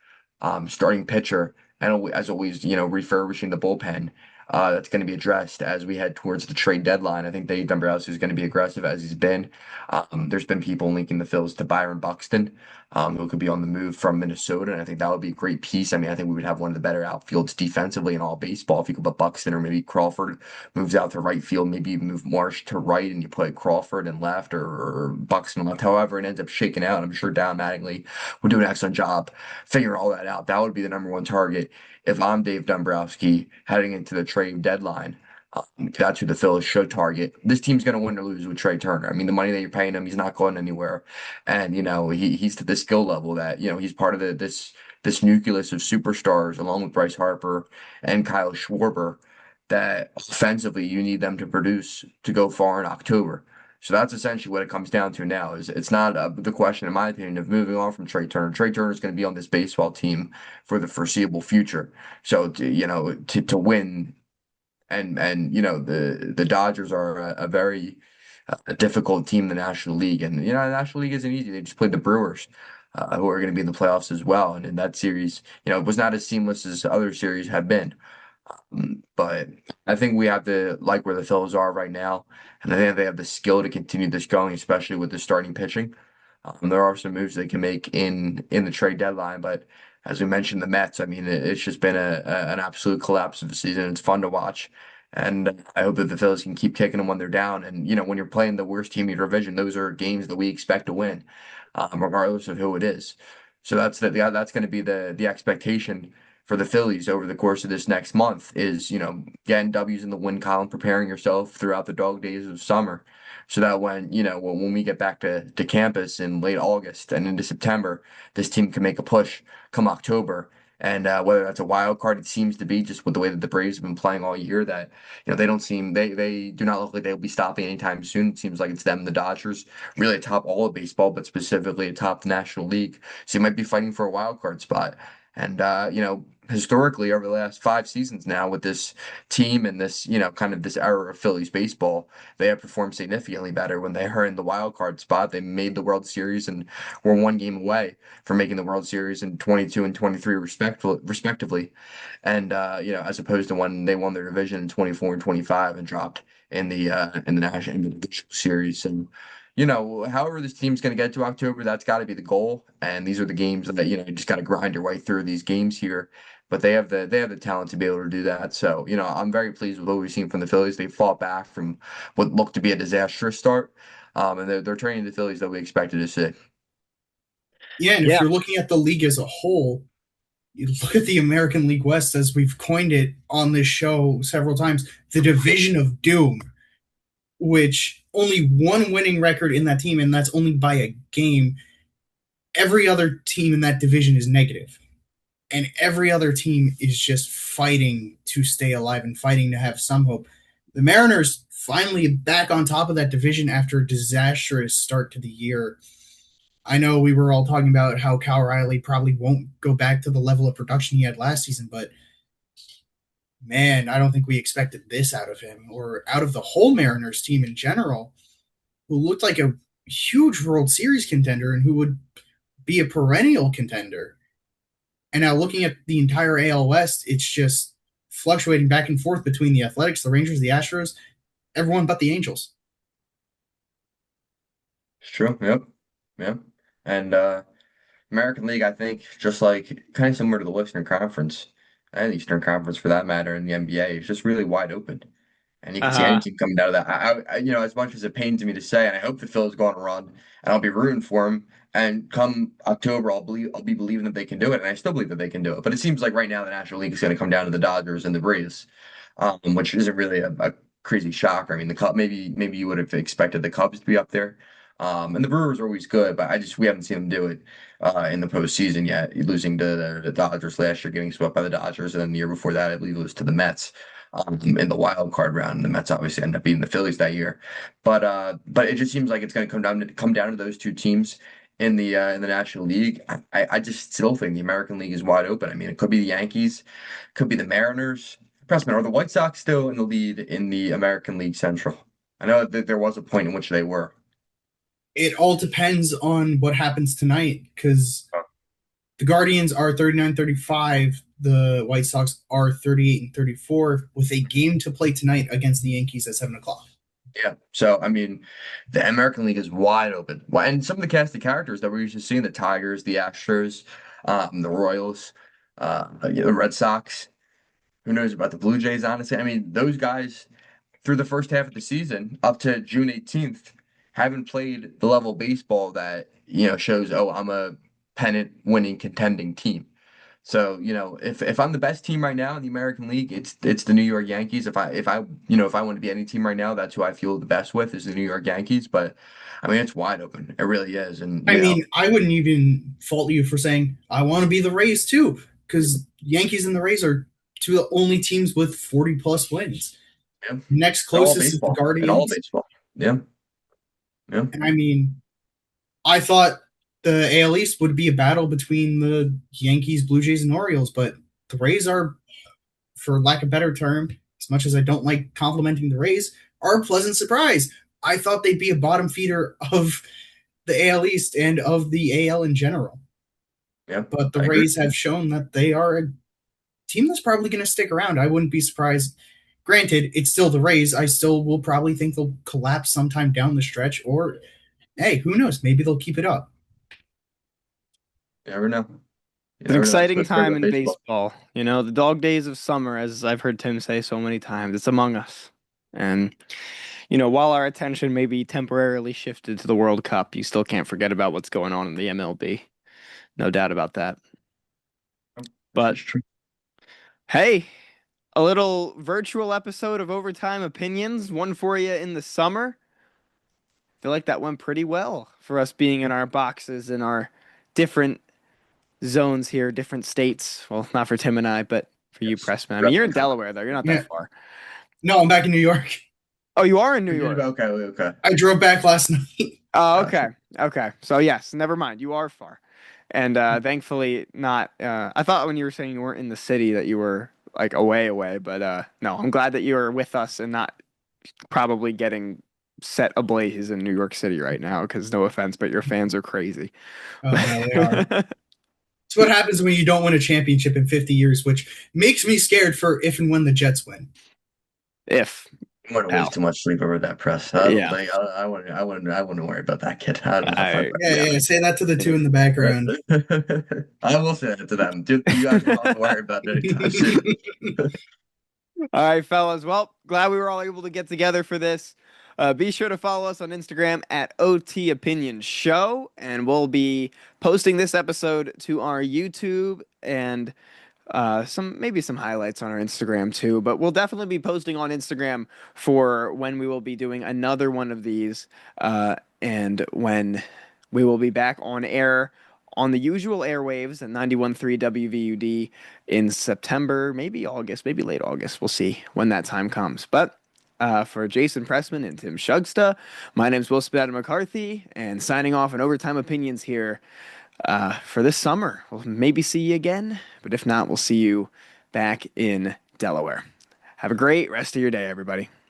starting pitcher, and as always, refurbishing the bullpen. That's going to be addressed as we head towards the trade deadline. I think Dave Dombrowski is going to be aggressive as he's been. There's been people linking the Phils to Byron Buxton, who could be on the move from Minnesota, and I think that would be a great piece. I mean, I think we would have one of the better outfields defensively in all baseball if you could put Buxton or maybe Crawford moves out to right field, maybe even move Marsh to right and you put Crawford in left or Buxton left. However, it ends up shaking out. I'm sure Don Mattingly would do an excellent job figuring all that out. That would be the number one target if I'm Dave Dombrowski heading into the trade deadline. That's who the Phillies should target. This team's going to win or lose with Trey Turner. I mean, the money that you're paying him, he's not going anywhere, and he's to the skill level that he's part of this nucleus of superstars along with Bryce Harper and Kyle Schwarber. That offensively you need them to produce to go far in October. So that's essentially what it comes down to now. Is it's not the question, in my opinion, of moving on from Trey Turner. Trey Turner is going to be on this baseball team for the foreseeable future. So to win and the Dodgers are a very difficult team in the National League, and the National League isn't easy. They just played the Brewers, who are going to be in the playoffs as well, and in that series, it was not as seamless as other series have been. But I think we have to like where the Phils are right now, and I think they have the skill to continue this going, especially with the starting pitching. There are some moves they can make in the trade deadline, but as we mentioned, the Mets. I mean, it's just been an absolute collapse of the season. It's fun to watch, and I hope that the Phillies can keep kicking them when they're down. And when you're playing the worst team in your division, those are games that we expect to win, regardless of who it is. So that's going to be the expectation for the Phillies over the course of this next month is, getting W's in the win column, preparing yourself throughout the dog days of summer so that when we get back to campus in late August and into September, this team can make a push come October And whether that's a wild card, it seems to be just with the way that the Braves have been playing all year that they don't seem they do not look like they'll be stopping anytime soon. It seems like it's them, and the Dodgers, really atop all of baseball, but specifically atop the National League. So you might be fighting for a wild card spot. And historically over the last 5 seasons now with this team and this, kind of this era of Phillies baseball, they have performed significantly better when they are in the wild card spot. They made the World Series and were one game away from making the World Series in 22 and 23 respectively. And as opposed to when they won their division in 24 and 25 and dropped in the national in the divisional series. So however this team's going to get to October, that's got to be the goal. And these are the games that you just got to grind your way through these games here. But they have the talent to be able to do that. So I'm very pleased with what we've seen from the Phillies. They fought back from what looked to be a disastrous start, and they're turning the Phillies that we expected to see. Yeah, and if Yeah. you're looking at the league as a whole, you look at the American League West as we've coined it on this show several times, the division of doom, which only one winning record in that team, and that's only by a game. Every other team in that division is negative, and every other team is just fighting to stay alive and fighting to have some hope. The Mariners finally back on top of that division after a disastrous start to the year. I know we were all talking about how Cal Riley probably won't go back to the level of production he had last season, but man, I don't think we expected this out of him or out of the whole Mariners team in general, who looked like a huge World Series contender and who would be a perennial contender. And now looking at the entire AL West, it's just fluctuating back and forth between the Athletics, the Rangers, the Astros, everyone but the Angels. It's true. Yep. Yep. And American League, I think, just like kind of similar to the Western Conference and the Eastern Conference for that matter in the NBA, is just really wide open. And you can see any Uh-huh. team coming out of that. As much as it pains me to say, and I hope the Phil's going to run, and I'll be rooting for them. And come October, I'll be believing that they can do it, and I still believe that they can do it. But it seems like right now the National League is going to come down to the Dodgers and the Braves, which isn't really a crazy shocker. I mean, the Cubs maybe you would have expected the Cubs to be up there, and the Brewers are always good, but we haven't seen them do it in the postseason yet. Losing to the Dodgers last year, getting swept by the Dodgers, and then the year before that, I believe it was to the Mets in the wild card round. The Mets obviously ended up beating the Phillies that year, but it just seems like it's going to come down to those two teams in the National League. I just still think the American League is wide open. I mean, it could be the Yankees, could be the Mariners. Pressman, are the White Sox still in the lead in the American League Central? I know that there was a point in which they were. It all depends on what happens tonight because the Guardians are 39-35. The White Sox are 38-34 with a game to play tonight against the Yankees at 7 o'clock. Yeah. So, I mean, the American League is wide open. And some of the cast of characters that we're used to seeing, the Tigers, the Astros, the Royals, the Red Sox. Who knows about the Blue Jays, honestly? I mean, those guys through the first half of the season up to June 18th haven't played the level of baseball that, shows, oh, I'm a pennant winning contending team. So, if I'm the best team right now in the American League, it's the New York Yankees. If I want to be any team right now, that's who I feel the best with is the New York Yankees. But I mean, it's wide open. It really is. And I mean, I wouldn't even fault you for saying I want to be the Rays too, because Yankees and the Rays are two of the only teams with 40 plus wins. yeah, Next in all closest is the baseball. In all Guardians. baseball. Yeah. Yeah. And I mean, I thought the AL East would be a battle between the Yankees, Blue Jays, and Orioles, but the Rays are, for lack of a better term, as much as I don't like complimenting the Rays, are a pleasant surprise. I thought they'd be a bottom feeder of the AL East and of the AL in general. Yeah. But the I agree. Rays have shown that they are a team that's probably going to stick around. I wouldn't be surprised. Granted, it's still the Rays. I still will probably think they'll collapse sometime down the stretch, or hey, who knows? Maybe they'll keep it up. You never know. You It's an never know. That's exciting the best part time about in baseball. baseball. The dog days of summer, as I've heard Tim say so many times, it's among us. And, while our attention may be temporarily shifted to the World Cup, you still can't forget about what's going on in the MLB. No doubt about that. This But is true. hey, a little virtual episode of Overtime Opinions, one for you in the summer. I feel like that went pretty well for us being in our boxes in our different zones here, different states. Well, not for Tim and I, but for you, Yes. Pressman. I mean, Rep you're the in country. Delaware, though. You're not that Yeah. far. No, I'm back in New York. Oh, you are in New You're good. York. Okay, okay. I drove back last night. Oh, Gotcha. okay. Okay. So, yes, never mind. You are far. And thankfully, not. I thought when you were saying you weren't in the city that you were like away, but no, I'm glad that you are with us and not probably getting set ablaze in New York City right now because no offense, but your fans are crazy. Oh no, they are. It's what happens when you don't win a championship in 50 years, which makes me scared for if and when the Jets win. If, I'm gonna lose pal. too much sleep over that press. I don't Yeah. think I wouldn't worry about that kid. I don't know if I'd I worry Yeah, yeah. yeah. Say that to the two in the background. about it. I will say that to them. Dude, you guys don't have to worry about it anytime soon. All right, fellas. Well, glad we were all able to get together for this. Be sure to follow us on Instagram at OT Opinion Show, and we'll be posting this episode to our YouTube and some maybe some highlights on our Instagram too. But we'll definitely be posting on Instagram for when we will be doing another one of these, and when we will be back on air on the usual airwaves at 91.3 WVUD in September, maybe August, maybe late August. We'll see when that time comes. But for Jason Pressman and Tim Shugsta, my name's Will Spadetta McCarthy, and signing off on Overtime Opinions here for this summer. We'll maybe see you again, but if not, we'll see you back in Delaware. Have a great rest of your day, everybody.